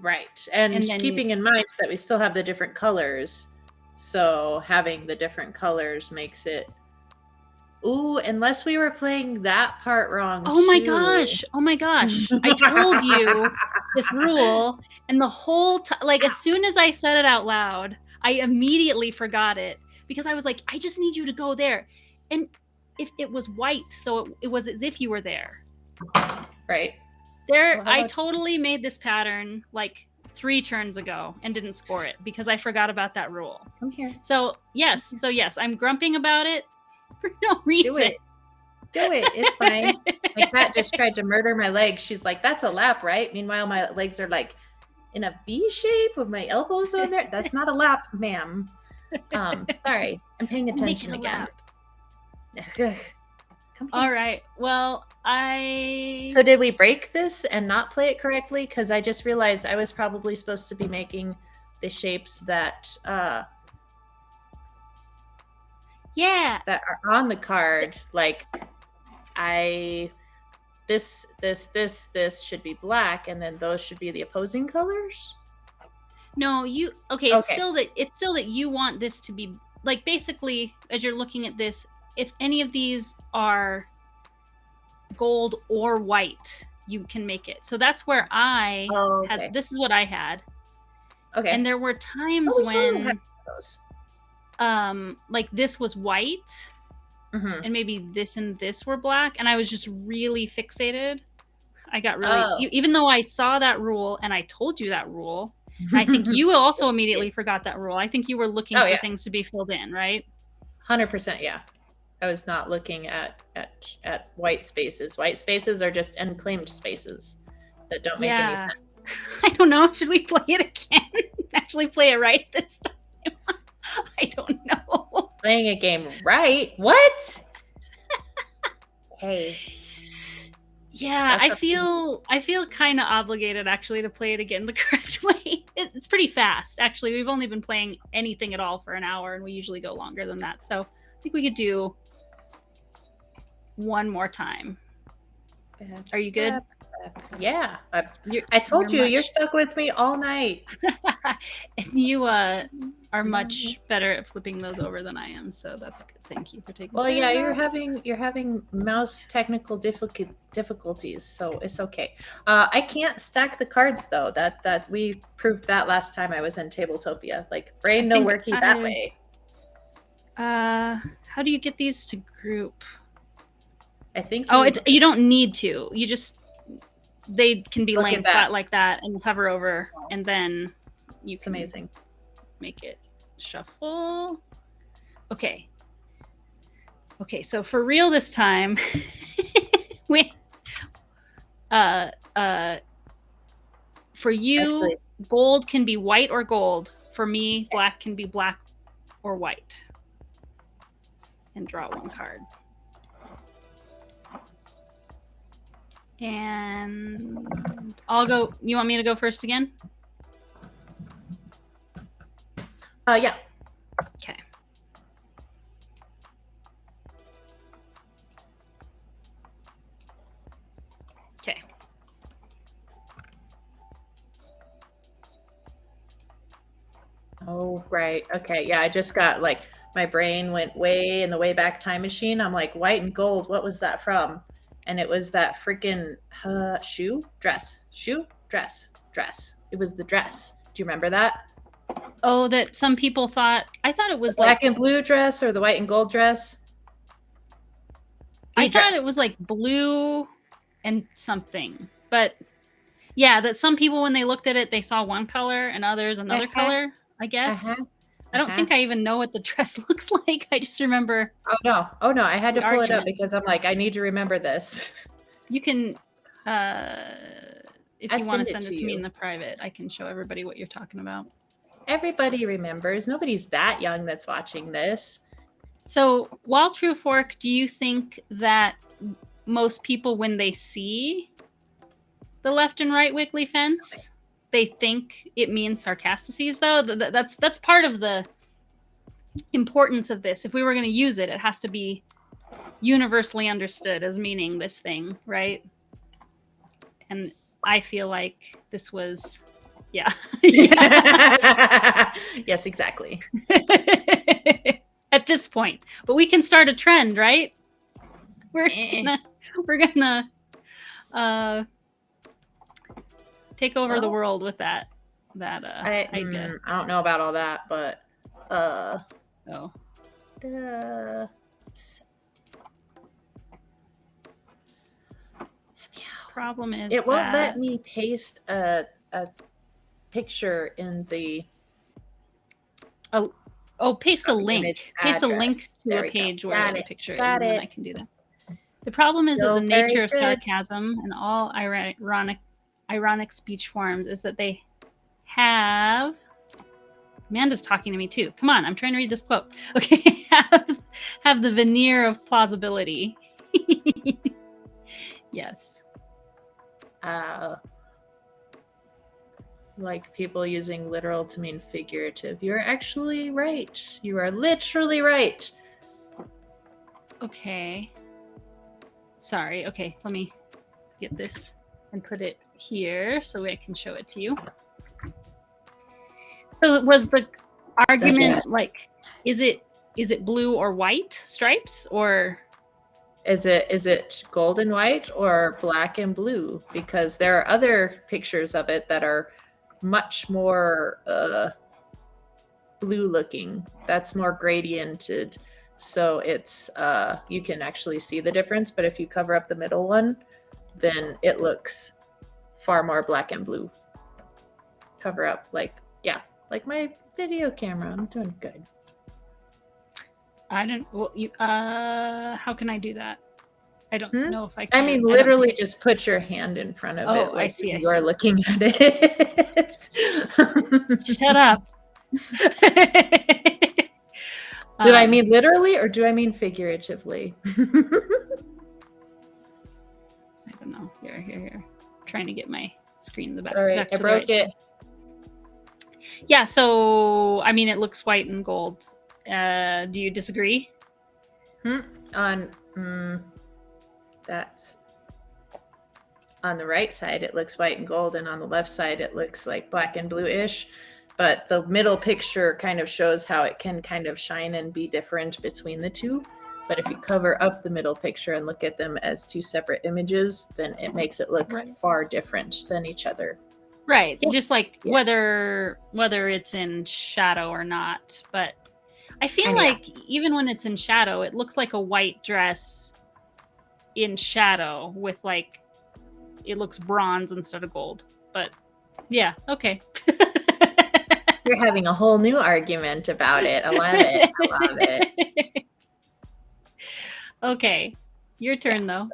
Right. And keeping in mind that we still have the different colors, so having the different colors makes it... Ooh, unless we were playing that part wrong. Oh my gosh. I told you this rule, and the whole time, like, as soon as I said it out loud, I immediately forgot it because I was like, I just need you to go there. And if it was white, so it was as if you were there. Right. There, well, I totally made this pattern like 3 turns ago and didn't score it because I forgot about that rule. Come here. So yes, I'm grumping about it for no reason. Do it. It's fine. My cat just tried to murder my legs. She's like, that's a lap, right? Meanwhile, my legs are like in a V shape with my elbows on there. That's not a lap, ma'am. Sorry. I'm paying attention again. All right. Well, So did we break this and not play it correctly? Because I just realized I was probably supposed to be making the shapes that that are on the card. Like this should be black, and then those should be the opposing colors. No, it's still that you want this to be like, basically, as you're looking at this, if any of these are gold or white, you can make it. So that's where I had. This is what I had. Okay. And there were times when like this was white, and maybe this and this were black, and I was just really fixated. I got really, even though I saw that rule and I told you that rule, I think you also immediately forgot that rule. I think you were looking for things to be filled in, right? 100%, yeah. I was not looking at white spaces. White spaces are just unclaimed spaces that don't make any sense. I don't know. Should we play it again? Actually play it right this time? I don't know. Playing a game right? What? Hey. Yeah, I feel kind of obligated actually to play it again the correct way. It's pretty fast. Actually, we've only been playing anything at all for an hour, and we usually go longer than that. So I think we could do one more time. Are you good? Yeah. I told you, you're stuck with me all night. And you are are much better at flipping those over than I am, so that's good. Thank you for taking Well, care yeah, of that. you're having mouse technical difficulties, so it's okay. I can't stack the cards though. That we proved that last time I was in Tabletopia. Like I brain no think worky that way. how do you get these to group? I think Oh, you don't need to. You just they can be Look laying at that. flat like that and hover over, and then you It's can amazing. make it shuffle. Okay. Okay, so for real this time, we for you, Actually, gold can be white or gold. For me, black can be black or white. And draw one card. And I'll go. You want me to go first again? yeah. Okay. Okay. Oh, right. Okay. Yeah, I just got like my brain went way in the way back time machine. I'm like, white and gold, what was that from? And it was that freaking shoe, dress, shoe, dress, dress. It was the dress. Do you remember that? Oh, that some people thought. I thought it was The black like. and blue dress or the white and gold dress? I thought it was like blue and something, but yeah, that some people when they looked at it, they saw one color and others another color. I guess. I don't think I even know what the dress looks like. I just remember. Oh no! I had to pull it up argument. because I'm like, I need to remember this. You can, if you want to send it to me you. in the private, I can show everybody what you're talking about. Everybody remembers. Nobody's that young that's watching this. So, while True Fork, do you think that most people, when they see the left and right wiggly fence, they think it means sarcastices? Though that's part of the importance of this. If we were going to use it, it has to be universally understood as meaning this thing, right? And I feel like this was, yeah. Yes, exactly. At this point, but we can start a trend, right? We're gonna take over the world with that idea. I don't know about all that, but problem is it won't let me paste a picture in the paste a link. Paste a link to a page where the picture is, and then I can do that. The problem is that the nature of sarcasm and all ironic speech forms is that they have. Amanda's talking to me too. Come on, I'm trying to read this quote. Okay, have the veneer of plausibility. Yes. Like people using literal to mean figurative. You're actually right. You are literally right. Okay. Sorry. Okay, let me get this and put it here so I can show it to you. So was the argument like, is it blue or white stripes, or is it gold and white or black and blue? Because there are other pictures of it that are much more blue looking. That's more gradiented. So it's you can actually see the difference, but if you cover up the middle one, then it looks far more black and blue. Cover up like my video camera. I'm doing good. I don't. Well, you. How can I do that? I don't know if I can. I mean, literally, just put your hand in front of it. Like I see. You're looking at it. Shut up. Do I mean literally or do I mean figuratively? I don't know. Here. Trying to get my screen in the back. Sorry, I broke it. Yeah, so I mean, it looks white and gold. Do you disagree? That's on the right side. It looks white and gold, and on the left side, it looks like black and blue-ish. but the middle picture kind of shows how it can kind of shine and be different between the two. But if you cover up the middle picture and look at them as two separate images, then it makes it look far different than each other. Right. Yeah. Just like whether it's in shadow or not. But I feel like even when it's in shadow, it looks like a white dress in shadow with like, it looks bronze instead of gold. But yeah, okay. You're having a whole new argument about it. I love it. I love it. Okay. Your turn though.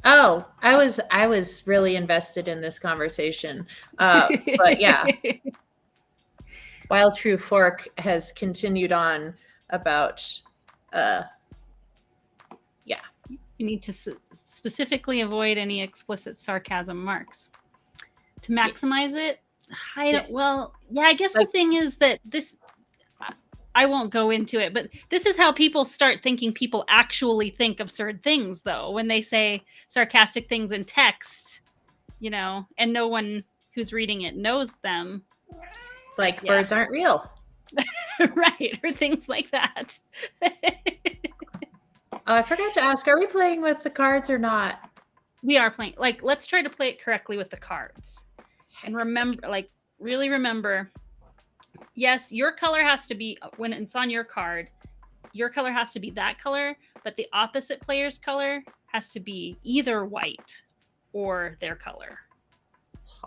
Oh, I was really invested in this conversation. But yeah. Wild True Fork has continued on about You need to specifically avoid any explicit sarcasm marks. To maximize it, well, yeah, I guess the thing is that this, I won't go into it, but this is how people start thinking people actually think absurd things, though, when they say sarcastic things in text, you know, and no one who's reading it knows them. Like birds aren't real. Right, or things like that. Oh, I forgot to ask, are we playing with the cards or not? We are playing. Like, let's try to play it correctly with the cards. And remember, like, really remember, yes, your color has to be, when it's on your card, your color has to be that color, but the opposite player's color has to be either white or their color.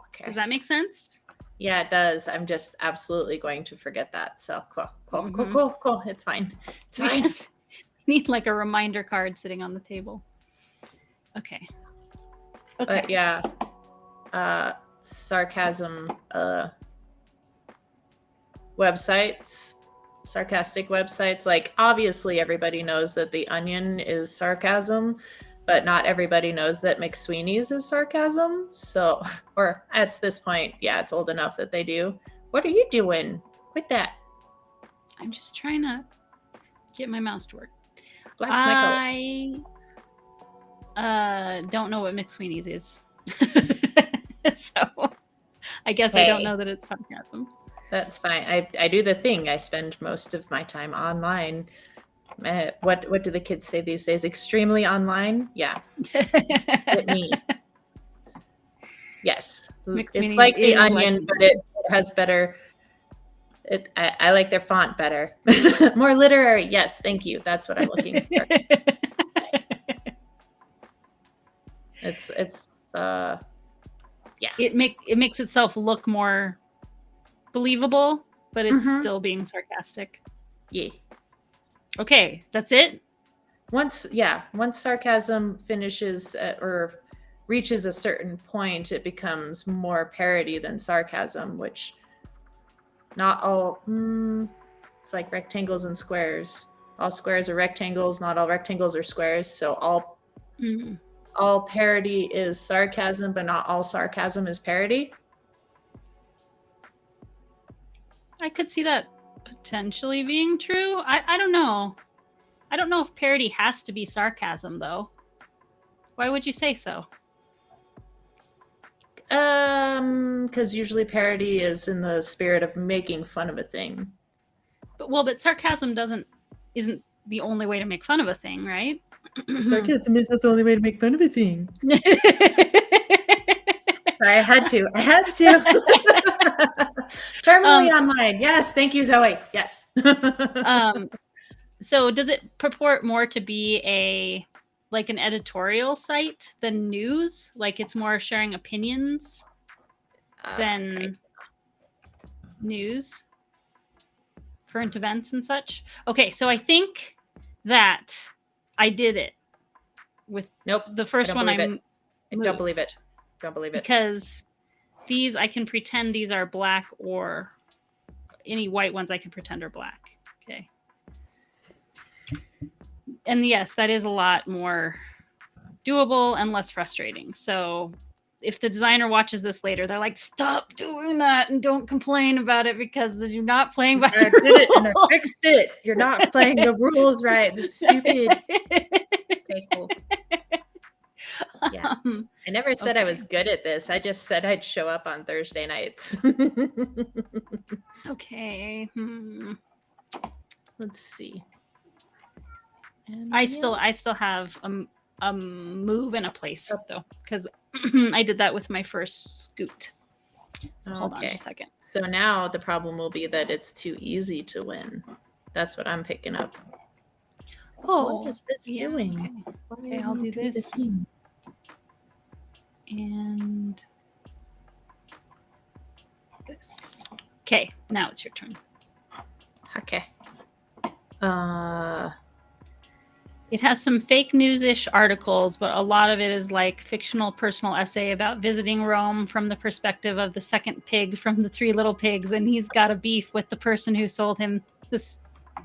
Okay. Does that make sense? Yeah, it does. I'm just absolutely going to forget that. So cool. It's fine. It's fine. Yes. Need like a reminder card sitting on the table. Okay. But yeah, sarcasm websites, sarcastic websites, like obviously everybody knows that The Onion is sarcasm, but not everybody knows that McSweeney's is sarcasm. So, or at this point, yeah, it's old enough that they do. What are you doing? Quit that. I'm just trying to get my mouse to work. Black's my color. Don't know what McSweeney's is. So I guess I don't know that it's sarcasm. That's fine. I do the thing. I spend most of my time online. What do the kids say these days? Extremely online? Yeah. Me. Yes. It's like The Onion, but it has better. I like their font better. More literary. Yes, thank you. That's what I'm looking for. It's yeah. It makes itself look more believable, but it's still being sarcastic. Yeah. Okay, that's it. Once sarcasm finishes or reaches a certain point, it becomes more parody than sarcasm, which not all. It's like rectangles and squares. All squares are rectangles. Not all rectangles are squares. So all parody is sarcasm, but not all sarcasm is parody. I could see that potentially being true. I don't know. I don't know if parody has to be sarcasm, though. Why would you say so? Because usually parody is in the spirit of making fun of a thing. But sarcasm isn't the only way to make fun of a thing, right? Sarcasm is not the only way to make fun of a thing. Sorry, I had to. Terminally online. Yes, thank you, Zoe. Yes. So does it purport more to be like an editorial site than news? Like it's more sharing opinions than news, current events and such? Okay, so I think that I did it with the first one. I don't believe it. Don't believe it. Because these, I can pretend these are black, or any white ones I can pretend are black. Okay. And yes, that is a lot more doable and less frustrating. So if the designer watches this later, they're like, stop doing that and don't complain about it because you're not playing by the rules. I did it and I fixed it. You're not playing the rules right. That's stupid. Okay, cool. Yeah. I never said I was Okay. good at this. I just said I'd show up on Thursday nights. Okay. Let's see. I still have a move and a place though, because I did that with my first scoot. So hold on just a second. So now the problem will be that it's too easy to win. That's what I'm picking up. Oh, what is this doing? Okay, I'll do this. And this. Okay, now it's your turn. Okay. It has some fake news-ish articles, but a lot of it is like fictional personal essay about visiting Rome from the perspective of the second pig from the Three Little Pigs, and he's got a beef with the person who sold him the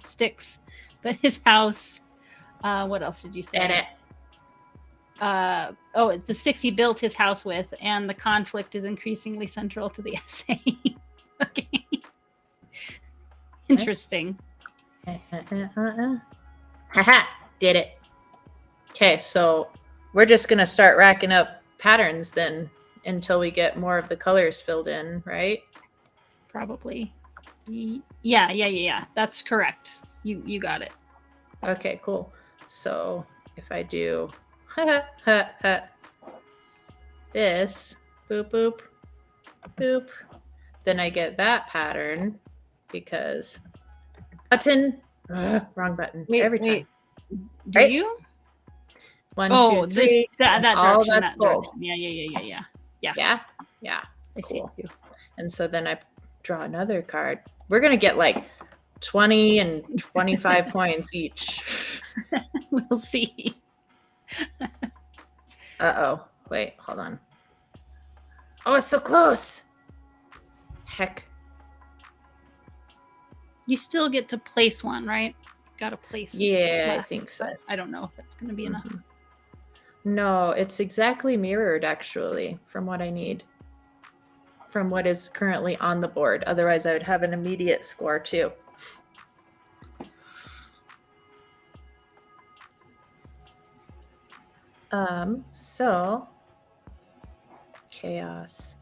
sticks. But his house, what else did you say? Edit. The sticks he built his house with, and the conflict is increasingly central to the essay. Okay. Interesting. Haha, did it. Okay, so we're just going to start racking up patterns then until we get more of the colors filled in, right? Probably. Yeah. That's correct. You got it. Okay, cool. So if I do this, boop, boop, boop, then I get that pattern because button, wrong button every time. Do right? you? 1, 2, 3. That all direction. that's gold. Yeah. Yeah. I see it too. And so then I draw another card. We're gonna get like 20 and 25 points each. We'll see. Uh-oh. Wait, hold on. Oh, it's so close. Heck. You still get to place one, right? Got to place. Yeah, I think so. I don't know if that's going to be enough. No, it's exactly mirrored actually from what I need. From what is currently on the board. Otherwise, I would have an immediate score too. So chaos.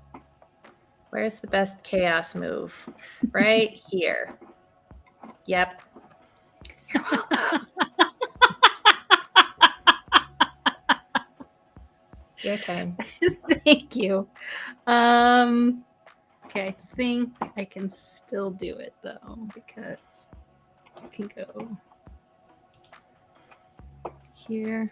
Where's the best chaos move? Right here. Yep. You're welcome. Your turn. Thank you. Okay, I think I can still do it though, because I can go here.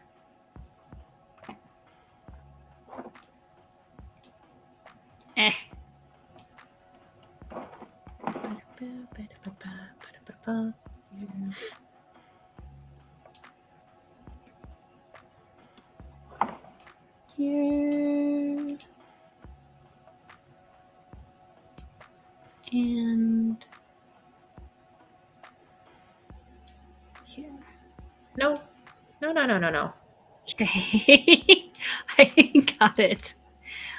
Here. And here. No. Okay. I got it.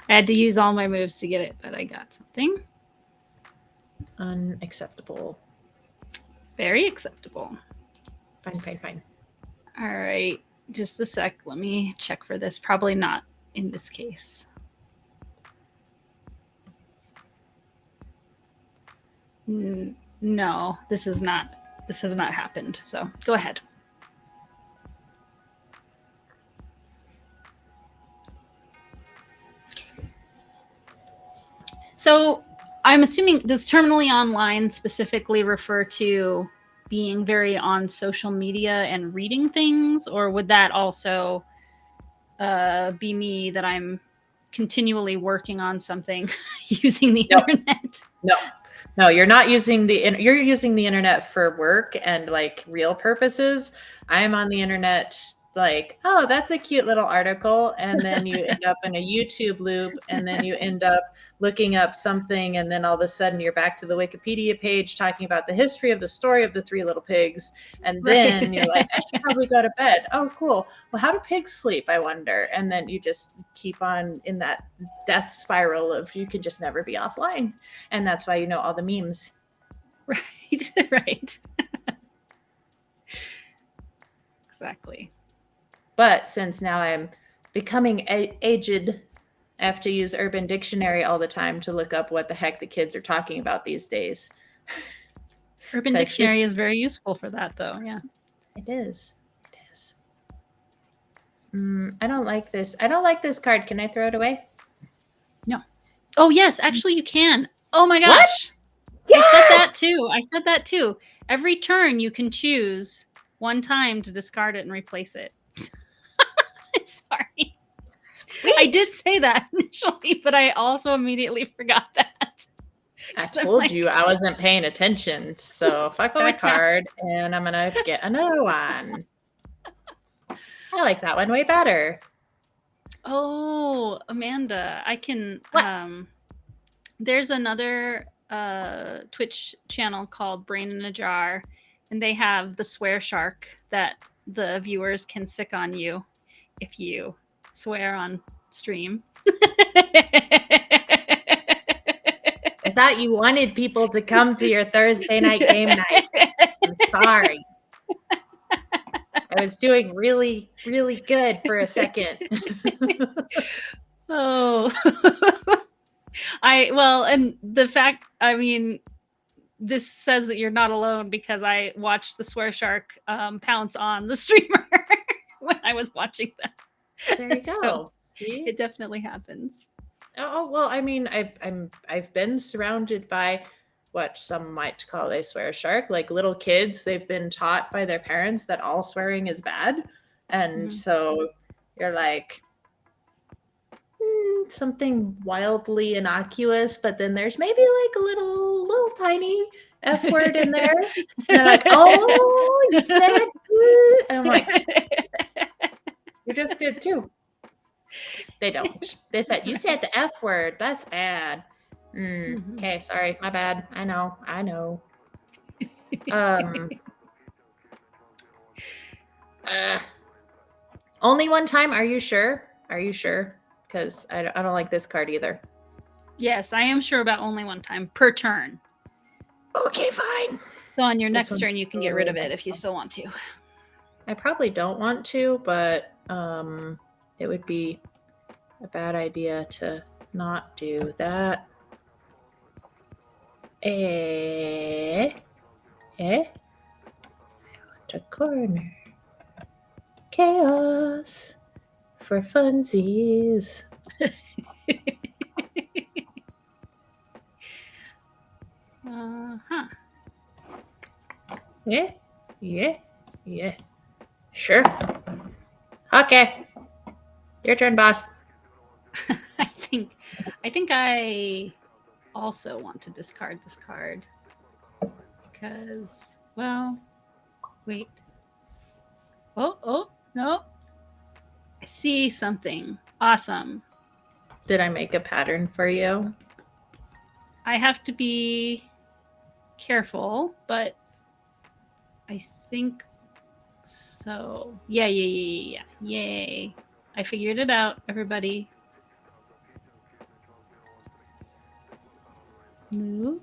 I had to use all my moves to get it, but I got something. Unacceptable. Very acceptable. Fine. All right. Just a sec. Let me check for this. Probably not in this case. No, this has not happened. So go ahead. So I'm assuming, does terminally online specifically refer to being very on social media and reading things, or would that also be me that I'm continually working on something using the internet? No, you're not using you're using the internet for work and like real purposes. I'm on the internet like, oh, that's a cute little article, and then you end up in a YouTube loop, and then you end up looking up something, and then all of a sudden you're back to the Wikipedia page talking about the history of the story of the Three Little Pigs, and then you're like, I should probably go to bed. Oh, cool. Well, how do pigs sleep, I wonder? And then you just keep on in that death spiral of you can just never be offline, and that's why you know all the memes. Right. Exactly. But since now I'm becoming aged. I have to use Urban Dictionary all the time to look up what the heck the kids are talking about these days. Urban Dictionary is very useful for that, though. Yeah, it is. It is. I don't like this. I don't like this card. Can I throw it away? No. Oh yes, actually you can. Oh my gosh. What? Yes! I said that too. I said that too. Every turn you can choose one time to discard it and replace it. I'm sorry. Sweet. I did say that initially, but I also immediately forgot that. I told you I wasn't paying attention, so fuck that card, and I'm gonna get another one. I like that one way better. Oh, Amanda, I can. What? There's another Twitch channel called Brain in a Jar, and they have the swear shark that the viewers can sick on you if you swear on stream. I thought you wanted people to come to your Thursday night game night. I'm sorry. I was doing really, really good for a second. Oh. And the fact, I mean, this says that you're not alone because I watched the swear shark pounce on the streamer when I was watching that. There you go. So see, it definitely happens. Oh well, I mean, I've been surrounded by what some might call a swear shark, like little kids. They've been taught by their parents that all swearing is bad, and so you're like something wildly innocuous, but then there's maybe like a little tiny F word in there. And they're like, oh, you said, and I'm like, you just did too. They don't. They said, you said the F word. That's bad. Okay, sorry. My bad. I know. Only one time? Are you sure? Because I don't like this card either. Yes, I am sure about only one time per turn. Okay, fine. So on your next turn, you can get rid of it if you still want to. I probably don't want to, but it would be a bad idea to not do that. I want a corner. Chaos for funsies. Yeah. Sure. Okay. Your turn, boss. I think I also want to discard this card because, well, wait. Oh, no. I see something awesome. Did I make a pattern for you? I have to be careful, but I think so. Yeah. Yay. I figured it out, everybody. Move.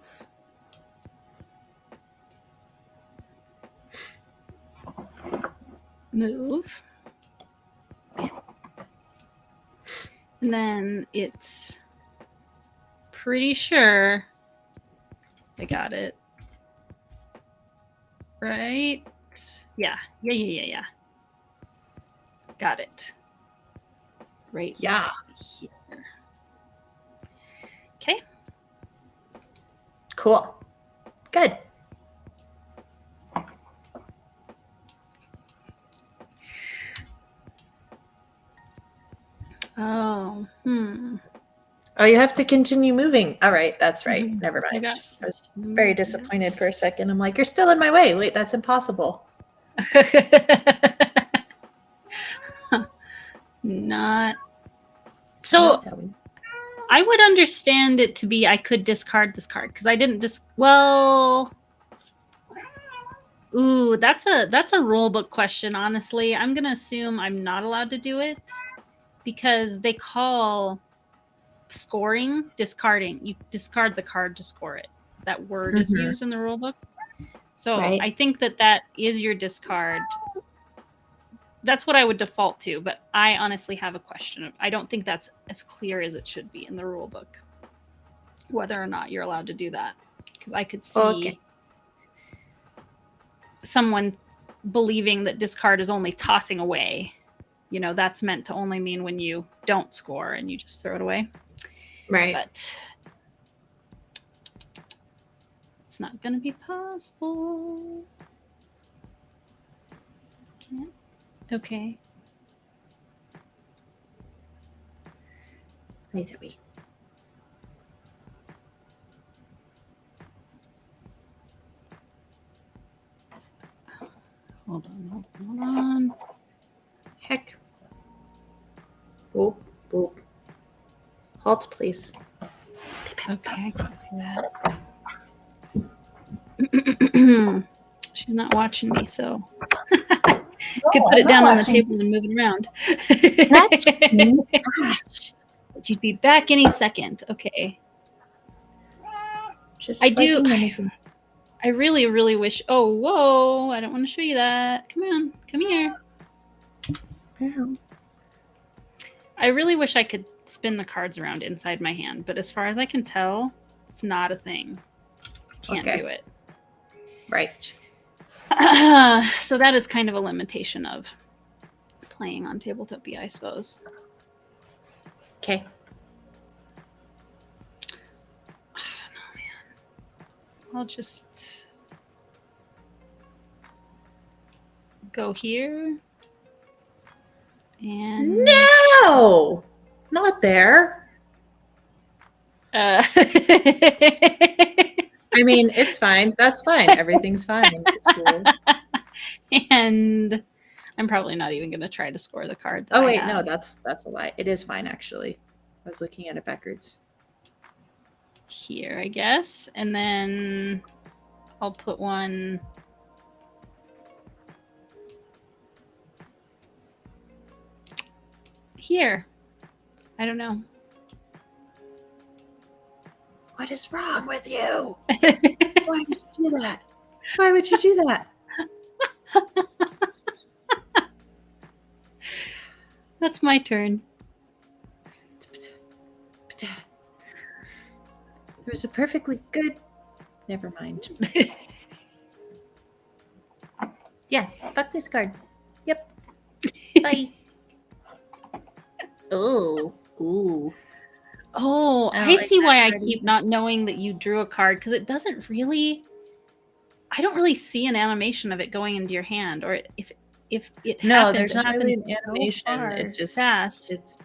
And then it's pretty sure I got it. Right? Yeah. Got it. Right. Yeah. Here. Okay. Cool. Good. Oh. Oh, you have to continue moving. All right, that's right. Never mind. I was very disappointed for a second. I'm like, you're still in my way. Wait, that's impossible. Not. So I would understand it to be I could discard this card because I didn't well. Ooh, that's a rule book question, honestly. I'm gonna assume I'm not allowed to do it because they call scoring discarding. You discard the card to score it. That word is used in the rule book. So I think that is your discard. that's what I would default to, but I honestly have a question. I don't think that's as clear as it should be in the rule book, whether or not you're allowed to do that. Because I could see someone believing that discard is only tossing away. You know, that's meant to only mean when you don't score and you just throw it away. Right. But it's not going to be possible. Can't. Okay. Hi, Zoe. Hold on. Heck. Boop, boop. Halt, please. Okay, I can't do that. She's not watching me, so could put it down on the table and move it around. Gosh. But you'd be back any second. Okay. Just I really, really wish. Oh, whoa! I don't want to show you that. Come on, come here. I really wish I could spin the cards around inside my hand, but as far as I can tell, it's not a thing. Can't do it. Right. So that is kind of a limitation of playing on Tabletopia, I suppose. Okay. I don't know, man. I'll just go here. And no, not there. I mean, it's fine. That's fine. Everything's fine. It's cool. And I'm probably not even going to try to score the card. Oh wait, no, that's a lie. It is fine, actually. I was looking at it backwards. Here, I guess, and then I'll put one. Here. I don't know. What is wrong with you? Why would you do that? Why would you do that? That's my turn. There's a perfectly good... Never mind. Yeah, fuck this card. Yep. Bye. Ooh. Ooh. Oh, I see why I keep not knowing that you drew a card, because it doesn't really... I don't really see an animation of it going into your hand, or if it no, happens, there's not really an so animation. It just fast. It's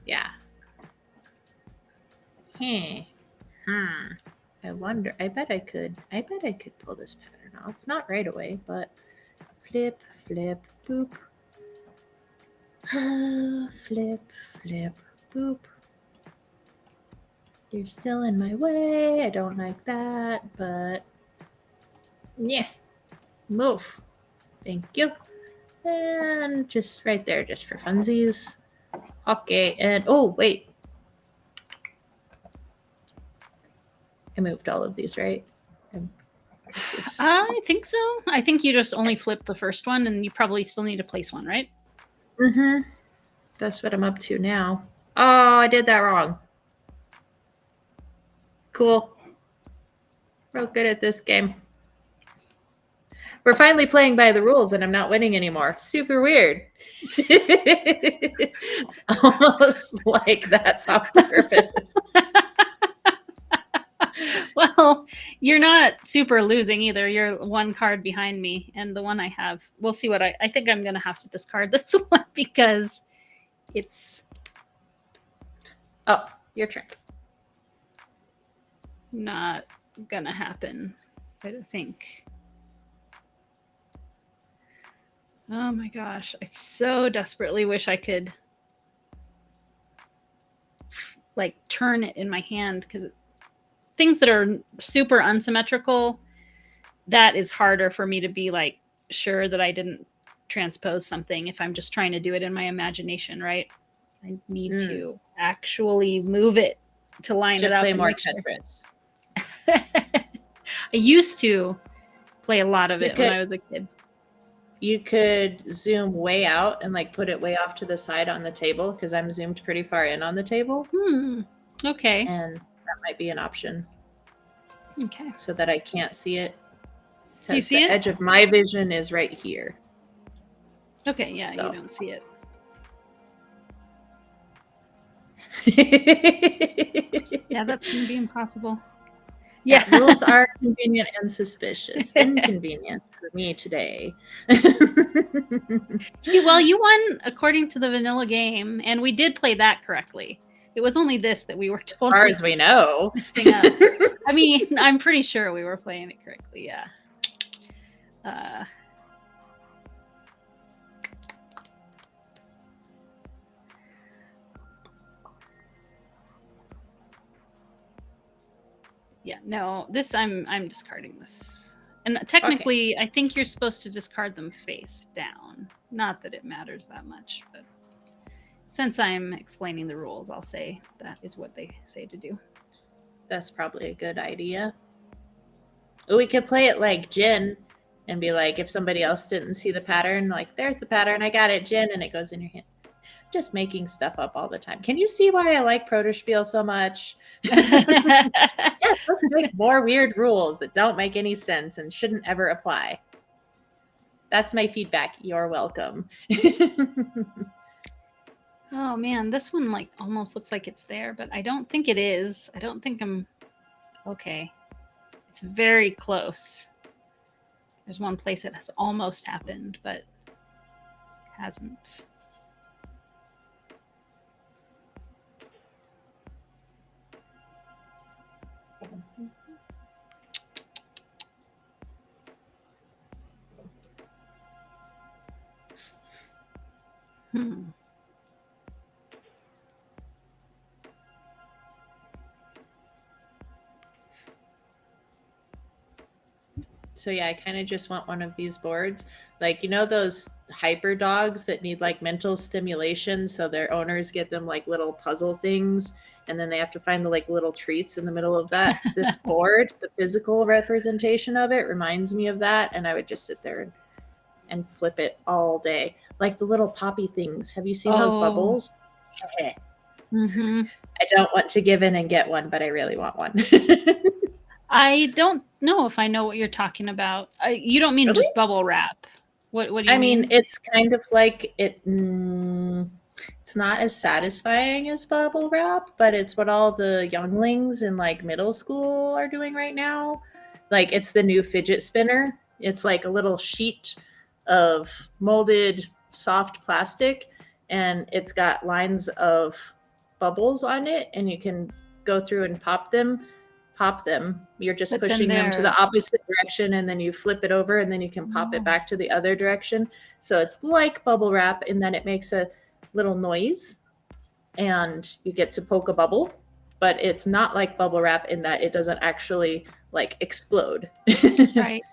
yeah. I wonder. I bet I could pull this pattern off. Not right away, but flip, flip, boop. Flip, flip, boop. You're still in my way. I don't like that, but yeah. Move. Thank you. And just right there, just for funsies. Okay, and oh, wait. I moved all of these, right? I think so. I think you just only flipped the first one, and you probably still need to place one, right? Mm-hmm. That's what I'm up to now. Oh, I did that wrong. Cool. Real good at this game. We're finally playing by the rules and I'm not winning anymore. Super weird. It's almost like that's on purpose. Well, you're not super losing either. You're one card behind me, and the one I have. We'll see what I think I'm going to have to discard this one because it's... Oh, your turn. Not going to happen, I don't think. Oh my gosh, I so desperately wish I could like turn it in my hand, because things that are super unsymmetrical, that is harder for me to be like sure that I didn't transpose something if I'm just trying to do it in my imagination, right? I need to actually move it to line it up. Play more Tetris. I used to play a lot of it when I was a kid. You could zoom way out and like put it way off to the side on the table because I'm zoomed pretty far in on the table. Okay. And that might be an option Okay. so that I can't see it. Do you Because see the it? edge of my vision is right here. Okay, yeah, So. you don't see it. Yeah, that's going to be impossible. Yeah, rules are convenient and suspicious. Inconvenient for me today. Well, you won according to the vanilla game, and we did play that correctly. It was only this that we were totally as far as we know. messing up. I mean, I'm pretty sure we were playing it correctly, yeah. Yeah, no, this I'm discarding this. And technically, okay. I think you're supposed to discard them face down. Not that it matters that much, but since I'm explaining the rules, I'll say that is what they say to do. That's probably a good idea. We could play it like Jin and be like, if somebody else didn't see the pattern, like, there's the pattern, I got it, Jin, and it goes in your hand. Just making stuff up all the time. Can you see why I like Protospiel so much? Yes, let's make more weird rules that don't make any sense and shouldn't ever apply. That's my feedback. You're welcome. Oh man, this one like almost looks like it's there, but I don't think it is. I don't think I'm okay. It's very close. There's one place it has almost happened, but hasn't. So yeah, I kind of just want one of these boards. Like, you know those hyper dogs that need like mental stimulation, so their owners get them like little puzzle things, and then they have to find the like little treats in the middle of that. This board, the physical representation of it reminds me of that, and I would just sit there and flip it all day. Like the little poppy things. Have you seen those bubbles? Mm-hmm. I don't want to give in and get one, but I really want one. I don't know if I know what you're talking about. You don't mean just bubble wrap. What do you mean? I mean, it's kind of like it. It's not as satisfying as bubble wrap, but it's what all the younglings in like middle school are doing right now. Like, it's the new fidget spinner. It's like a little sheet of molded soft plastic, and it's got lines of bubbles on it, and you can go through and pop them. You're just pushing them to the opposite direction, and then you flip it over, and then you can pop it back to the other direction. So it's like bubble wrap, and then it makes a little noise, and you get to poke a bubble. But it's not like bubble wrap in that it doesn't actually like explode. Right.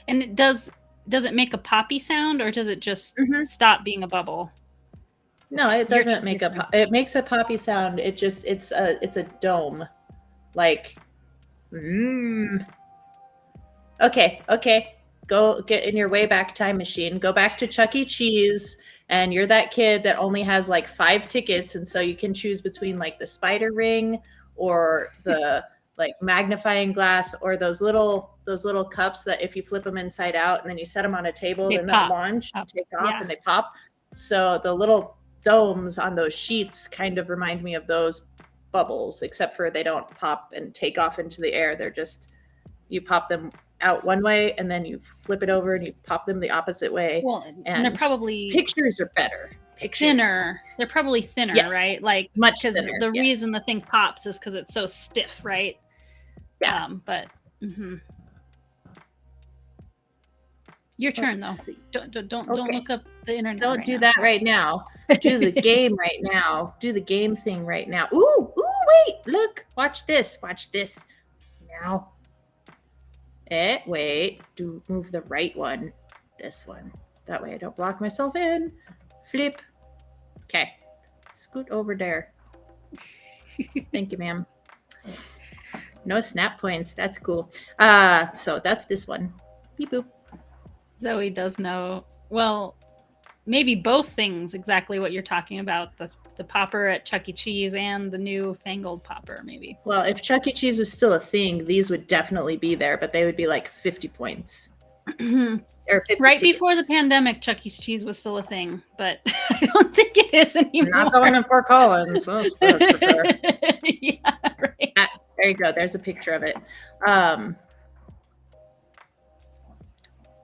And it does it make a poppy sound, or does it just stop being a bubble? No, it doesn't make it makes a poppy sound. It's a dome. Like, Okay. Go get in your Wayback Time machine. Go back to Chuck E. Cheese, and you're that kid that only has like 5 tickets, and so you can choose between like the spider ring or the like magnifying glass or those little cups that if you flip them inside out and then you set them on a table, then they'll launch and take off and they pop. So the little domes on those sheets kind of remind me of those bubbles, except for they don't pop and take off into the air. They're just, you pop them out one way and then you flip it over and you pop them the opposite way. Well, and they're probably pictures are better. Thinner. They're probably thinner, right? Like much thinner. The reason the thing pops is because it's so stiff, right? Yeah. But your turn though. Don't look up the internet. Don't do that right now. Do the game right now. Do the game thing right now. Ooh, wait, look. Watch this. Now. Wait. Move the right one. This one. That way I don't block myself in. Flip. Okay. Scoot over there. Thank you, ma'am. No snap points. That's cool. So that's this one. Beep boop. Zoe does know. Well, maybe both things exactly what you're talking about. The popper at Chuck E. Cheese and the new fangled popper, maybe. Well, if Chuck E. Cheese was still a thing, these would definitely be there, but they would be like 50 points. Or 50 Right tickets. before the pandemic, Chuck E. Cheese was still a thing, but I don't think it is anymore. Not the one in Fort Collins. That's for sure. Yeah, right. There you go. There's a picture of it.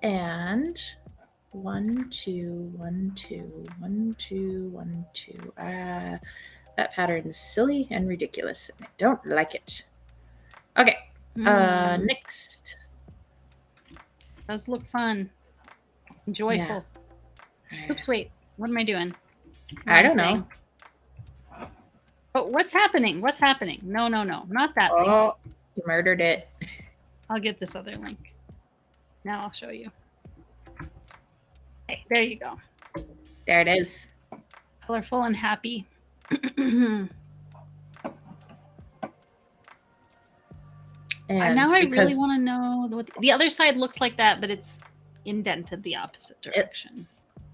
And 1, 2, 1, 2, 1, 2, 1, 2. That pattern's silly and ridiculous, and I don't like it. Okay. Next. Does look fun. Joyful. Yeah. Oops, wait. What am I doing? I don't know. Oh, what's happening? What's happening? No, not that thing. Oh, you murdered it. I'll get this other link. Now I'll show you. Okay, there you go. There it is. Colorful and happy. And now I really want to know what the other side looks like that, but it's indented the opposite direction.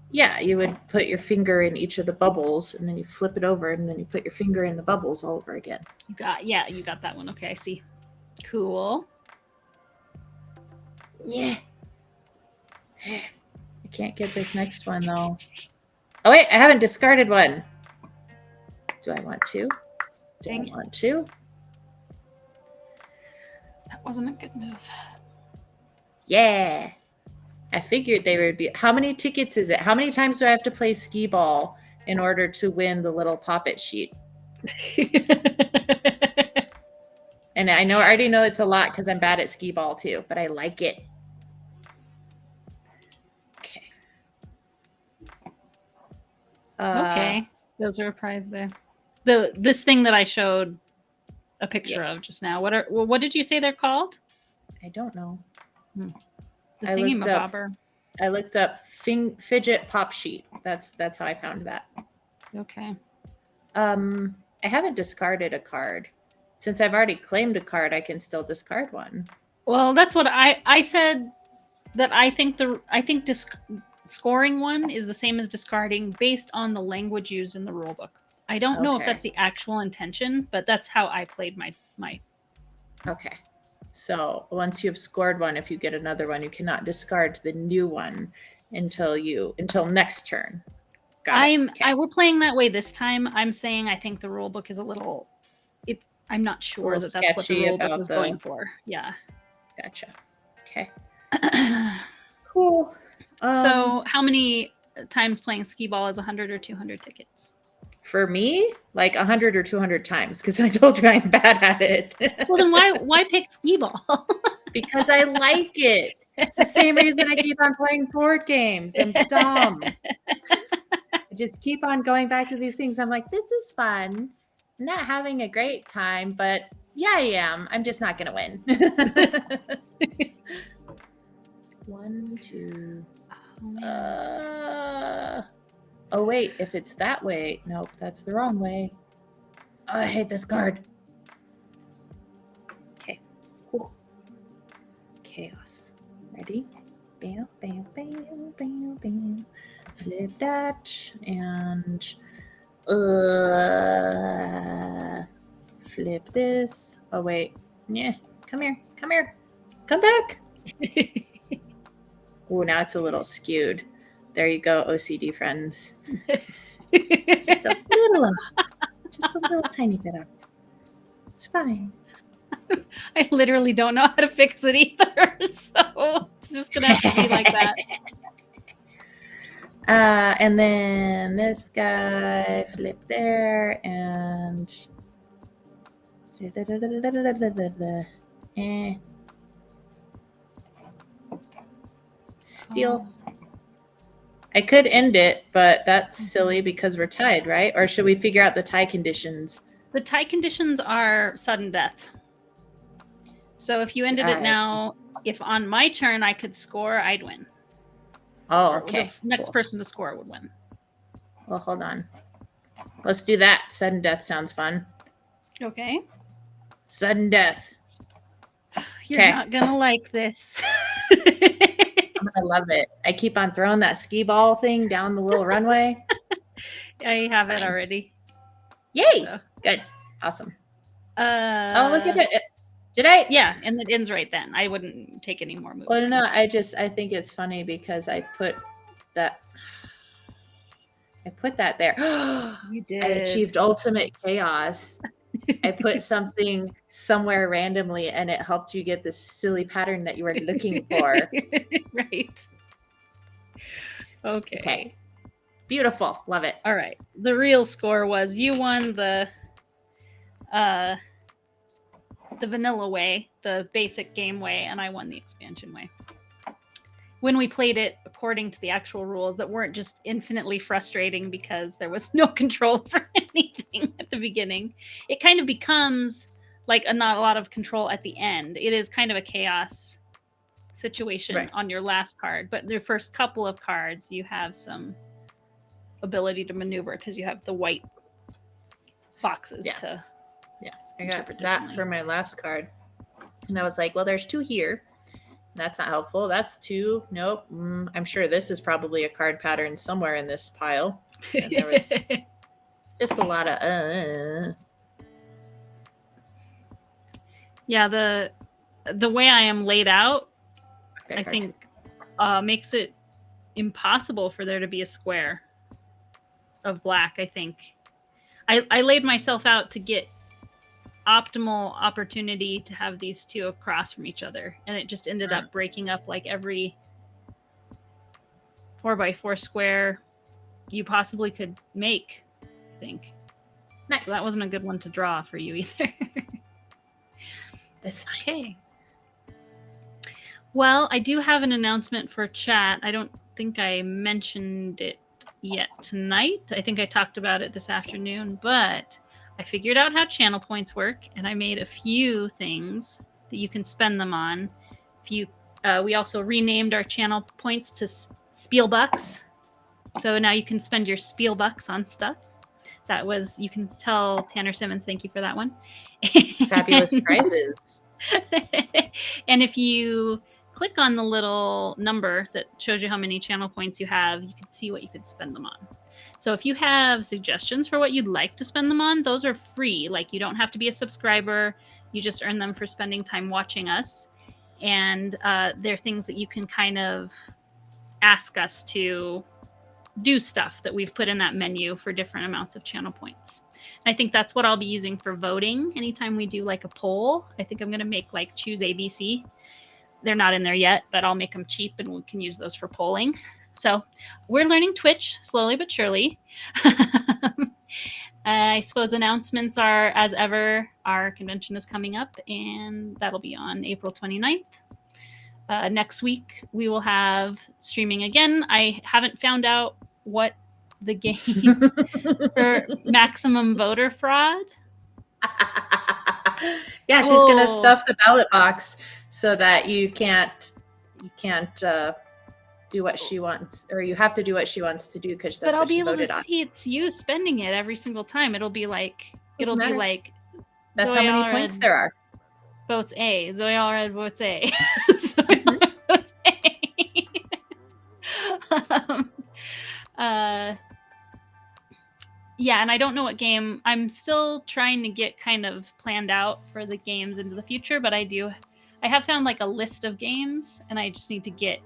Yeah, you would put your finger in each of the bubbles, and then you flip it over, and then you put your finger in the bubbles all over again. You got that one. Okay, I see. Cool. Yeah. I can't get this next one, though. Oh, wait, I haven't discarded one. Do I want to? Dang. I want to? That wasn't a good move. Yeah. I figured they would be. How many tickets is it? How many times do I have to play skee ball in order to win the little pop-it sheet? And I already know it's a lot because I'm bad at skee ball too, but I like it. Okay. Okay. Those are a prize there. This thing that I showed a picture of just now. What did you say they're called? I don't know. The thingy-mabobber. I looked up fidget pop sheet. That's how I found that. Okay. I haven't discarded a card. Since I've already claimed a card, I can still discard one. Well, that's what I said. That I think scoring one is the same as discarding based on the language used in the rulebook. I don't know if that's the actual intention, but that's how I played my. Okay. So once you have scored one, if you get another one, you cannot discard the new one until next turn. We're playing that way this time. I'm saying I think the rule book is a little. I'm not sure that's what the rule book was going for. Yeah. Gotcha. Okay. Cool. So how many times playing skee ball is 100 or 200 tickets? For me, like 100 or 200 times, because I told you I'm bad at it. Well, then why pick skee ball? Because I like it. It's the same reason I keep on playing board games. I'm dumb. I just keep on going back to these things. I'm like, this is fun. I'm not having a great time, but yeah, I am. I'm just not going to win. 1, 2. Oh, wait, if it's that way. Nope, that's the wrong way. Oh, I hate this card. Okay, cool. Chaos. Ready? Bam, bam, bam, bam, bam. Flip that. And flip this. Oh, wait. Yeah, come here. Come here. Come back. Oh, now it's a little skewed. There you go, OCD friends. Just a little off. Just a little tiny bit off. It's fine. I literally don't know how to fix it either, so it's just going to have to be like that. And then this guy, flip there, and... Steal. I could end it, but that's silly because we're tied, right? Or should we figure out the tie conditions? The tie conditions are sudden death. So if you ended it now, if on my turn I could score, I'd win. Oh, okay. The next person to score would win. Well, hold on. Let's do that. Sudden death sounds fun. Okay. Sudden death. You're not going to like this. I'm gonna love it. I keep on throwing that skee ball thing down the little runway. I have it Fine. already. Yay! So. Good. Awesome. Oh, look at it. Did I? Yeah, and it ends right then. I wouldn't take any more moves. Well, no, I think it's funny because I put that there. You did. I achieved ultimate chaos. I put something somewhere randomly and it helped you get this silly pattern that you were looking for. Right. Okay. Beautiful. Love it. All right. The real score was you won the vanilla way, the basic game way, and I won the expansion way. When we played it according to the actual rules that weren't just infinitely frustrating because there was no control for anything at the beginning, it kind of becomes like not a lot of control at the end. It is kind of a chaos situation on your last card, but the first couple of cards you have some ability to maneuver because you have the white boxes to I got that for my last card, and I was like, well, there's 2 here. That's not helpful. That's 2. Nope. I'm sure this is probably a card pattern somewhere in this pile. And there was just a lot of Yeah, the way I am laid out, I think makes it impossible for there to be a square of black. I think I laid myself out to get optimal opportunity to have these 2 across from each other, and it just ended up breaking up like every 4x4 square you possibly could make, I think. Nice. So that wasn't a good one to draw for you either. That's fine. Okay. Well, I do have an announcement for chat. I don't think I mentioned it yet tonight. I think I talked about it this afternoon, but I figured out how channel points work, and I made a few things that you can spend them on. We also renamed our channel points to Spielbucks, so now you can spend your Spielbucks on stuff. That was, you can tell Tanner Simmons, thank you for that one. Fabulous prizes. And if you click on the little number that shows you how many channel points you have, you can see what you could spend them on. So if you have suggestions for what you'd like to spend them on, those are free. Like, you don't have to be a subscriber. You just earn them for spending time watching us. And they're things that you can kind of ask us to do stuff that we've put in that menu for different amounts of channel points. And I think that's what I'll be using for voting. Anytime we do like a poll, I think I'm going to make like choose ABC. They're not in there yet, but I'll make them cheap and we can use those for polling. So we're learning Twitch slowly but surely. I suppose announcements are, as ever, our convention is coming up, and that'll be on April 29th. Next week, we will have streaming again. I haven't found out what the game for maximum voter fraud. Yeah, she's going to stuff the ballot box so that you can't do what she wants, or you have to do what she wants to do because that's what she voted on. But I'll be able to see it's you spending it every single time. It'll be like that's Zoe how many Allred points there are. Votes A. Zoe Allred votes A. Votes A. Yeah, and I don't know what game. I'm still trying to get kind of planned out for the games into the future, but I have found like a list of games, and I just need to get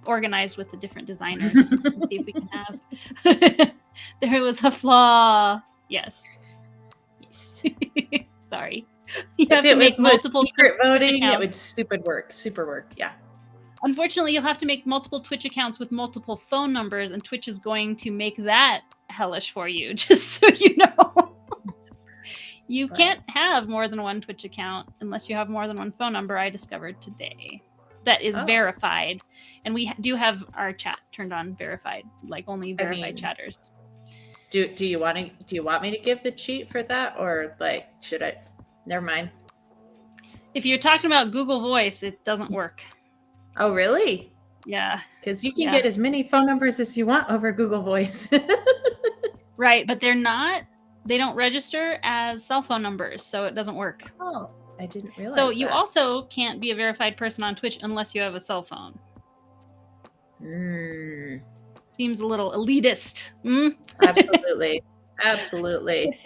organized with the different designers and see if we can have. There was a flaw. Yes. Sorry. You have to make multiple secret voting. It would super work. Yeah. Unfortunately, you'll have to make multiple Twitch accounts with multiple phone numbers, and Twitch is going to make that hellish for you, just so you know. You can't have more than one Twitch account unless you have more than one phone number, I discovered today. That is verified. And we do have our chat turned on verified, like only verified chatters. Do you want me to give the cheat for that, or like should I? Never mind. If you're talking about Google Voice, it doesn't work. Oh, really? Yeah. Because you can get as many phone numbers as you want over Google Voice. Right, but they don't register as cell phone numbers, so it doesn't work. Oh, I didn't realize So you that. also can't be a verified person on Twitch unless you have a cell phone. Seems a little elitist. Absolutely. Absolutely.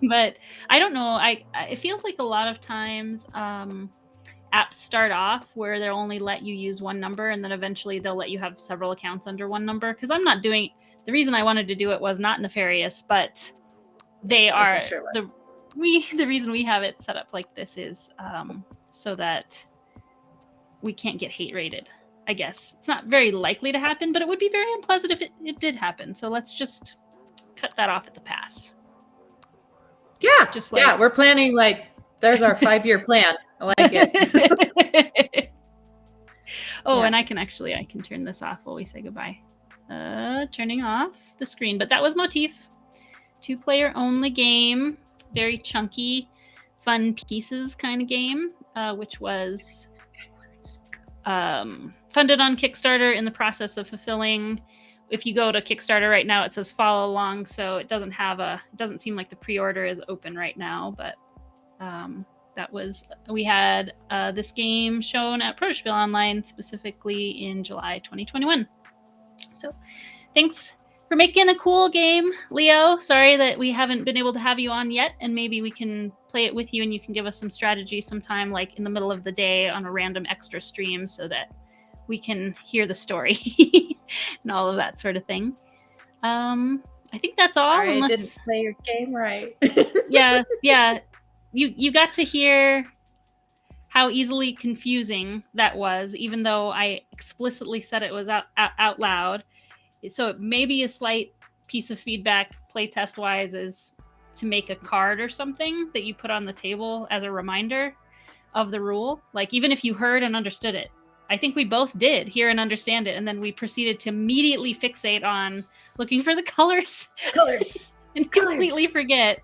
But I don't know. It feels like a lot of times apps start off where they'll only let you use one number, and then eventually they'll let you have several accounts under one number. Because I'm not doing, the reason I wanted to do it was not nefarious, but they are the reason we have it set up like this is so that we can't get hate rated. I guess it's not very likely to happen, but it would be very unpleasant if it did happen. So let's just cut that off at the pass. Yeah, just like, yeah, we're planning, like, there's our 5-year plan. I like it. Oh, yeah. And I can turn this off while we say goodbye. Turning off the screen, but that was Motif. 2-player only game, very chunky, fun pieces kind of game, which was funded on Kickstarter, in the process of fulfilling. If you go to Kickstarter right now, it says follow along, so it doesn't seem like the pre-order is open right now, but we had this game shown at Protospiel Online, specifically in July 2021. So thanks for making a cool game, Leo. Sorry that we haven't been able to have you on yet, and maybe we can play it with you and you can give us some strategy sometime, like in the middle of the day on a random extra stream, so that we can hear the story and all of that sort of thing. I think that's all. Sorry, I didn't play your game right. Yeah. You got to hear how easily confusing that was, even though I explicitly said it was out loud. So maybe a slight piece of feedback playtest wise is to make a card or something that you put on the table as a reminder of the rule. Like, even if you heard and understood it, I think we both did hear and understand it, and then we proceeded to immediately fixate on looking for the colors and completely forget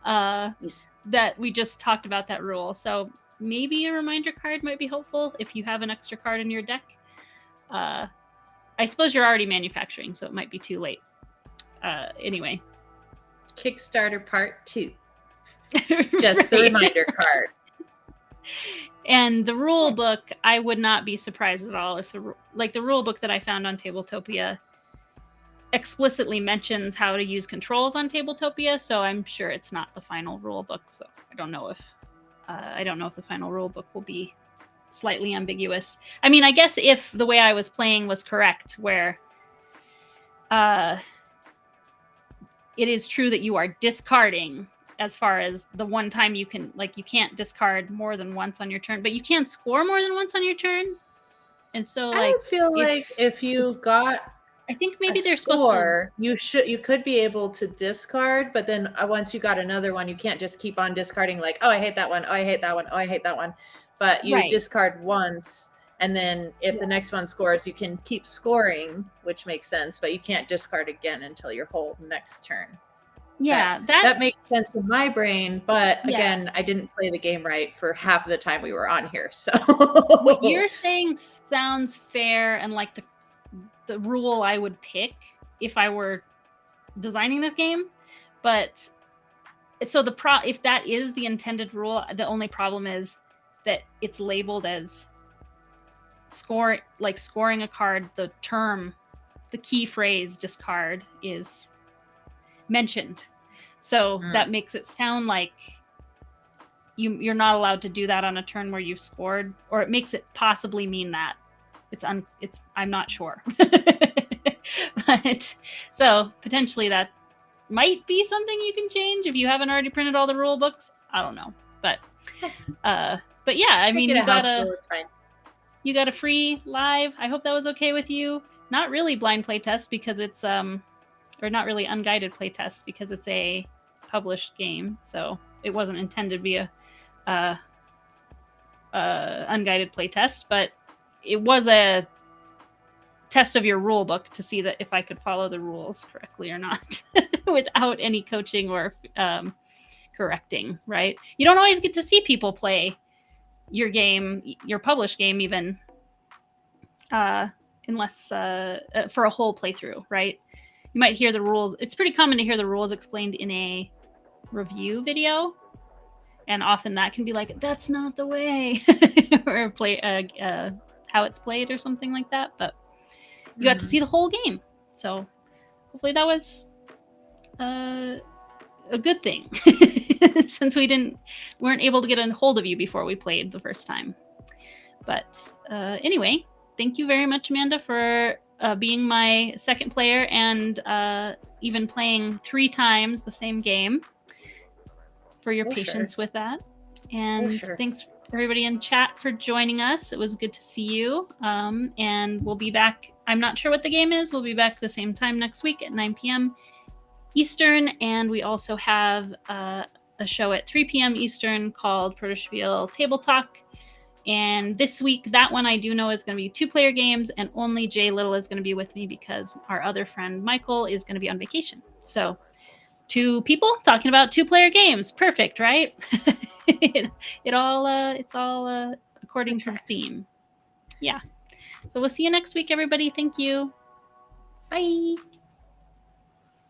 that we just talked about that rule. So maybe a reminder card might be helpful if you have an extra card in your deck. I suppose you're already manufacturing, so it might be too late. Anyway. Kickstarter Part 2. Just the reminder card. And the rule book, I would not be surprised at all if the rule book that I found on Tabletopia explicitly mentions how to use controls on Tabletopia, so I'm sure it's not the final rule book. So I don't know if the final rule book will be slightly ambiguous. I mean, I guess if the way I was playing was correct, where it is true that you are discarding as far as the one time you can, like, you can't discard more than once on your turn, but you can score more than once on your turn. And so, like, I feel like if you got, I think maybe they're score, supposed to, you could be able to discard, but then once you got another one, you can't just keep on discarding, like, oh, I hate that one, oh, I hate that one, oh, I hate that one. But you discard once, and then if the next one scores, you can keep scoring, which makes sense, but you can't discard again until your whole next turn. Yeah, that makes sense in my brain, but again, I didn't play the game right for half of the time we were on here. So what you're saying sounds fair, and like the rule I would pick if I were designing this game. But so if that is the intended rule, the only problem is that it's labeled as scoring a card. The term, the key phrase discard is mentioned, so that makes it sound like you're not allowed to do that on a turn where you've scored, or it makes it possibly mean that I'm not sure. But so potentially that might be something you can change if you haven't already printed all the rule books. I don't know, but yeah, I mean, you got a free live. I hope that was okay with you. Not really blind playtest because it's or not really unguided playtest because it's a published game, so it wasn't intended to be a unguided playtest, but it was a test of your rule book to see that if I could follow the rules correctly or not without any coaching or correcting, right? You don't always get to see people play your game, your published game, even unless for a whole playthrough, right? You might hear the rules. It's pretty common to hear the rules explained in a review video, and often that can be like, that's not the way, or play how it's played or something like that. But you got to see the whole game, so hopefully that was a good thing, since we weren't able to get a hold of you before we played the first time. But anyway, thank you very much, Amanda, for being my second player and even playing 3 times the same game, for your patience with that. And thanks everybody in chat for joining us. It was good to see you. And we'll be back. I'm not sure what the game is. We'll be back the same time next week at 9 p.m. Eastern. And we also have a show at 3 p.m. Eastern called Protospiel Table Talk. And this week, that one I do know is going to be 2-player games, and only Jay Little is going to be with me because our other friend Michael is going to be on vacation. So 2 people talking about 2-player games. Perfect, right? It's all according to the theme. Yeah. So we'll see you next week, everybody. Thank you. Bye.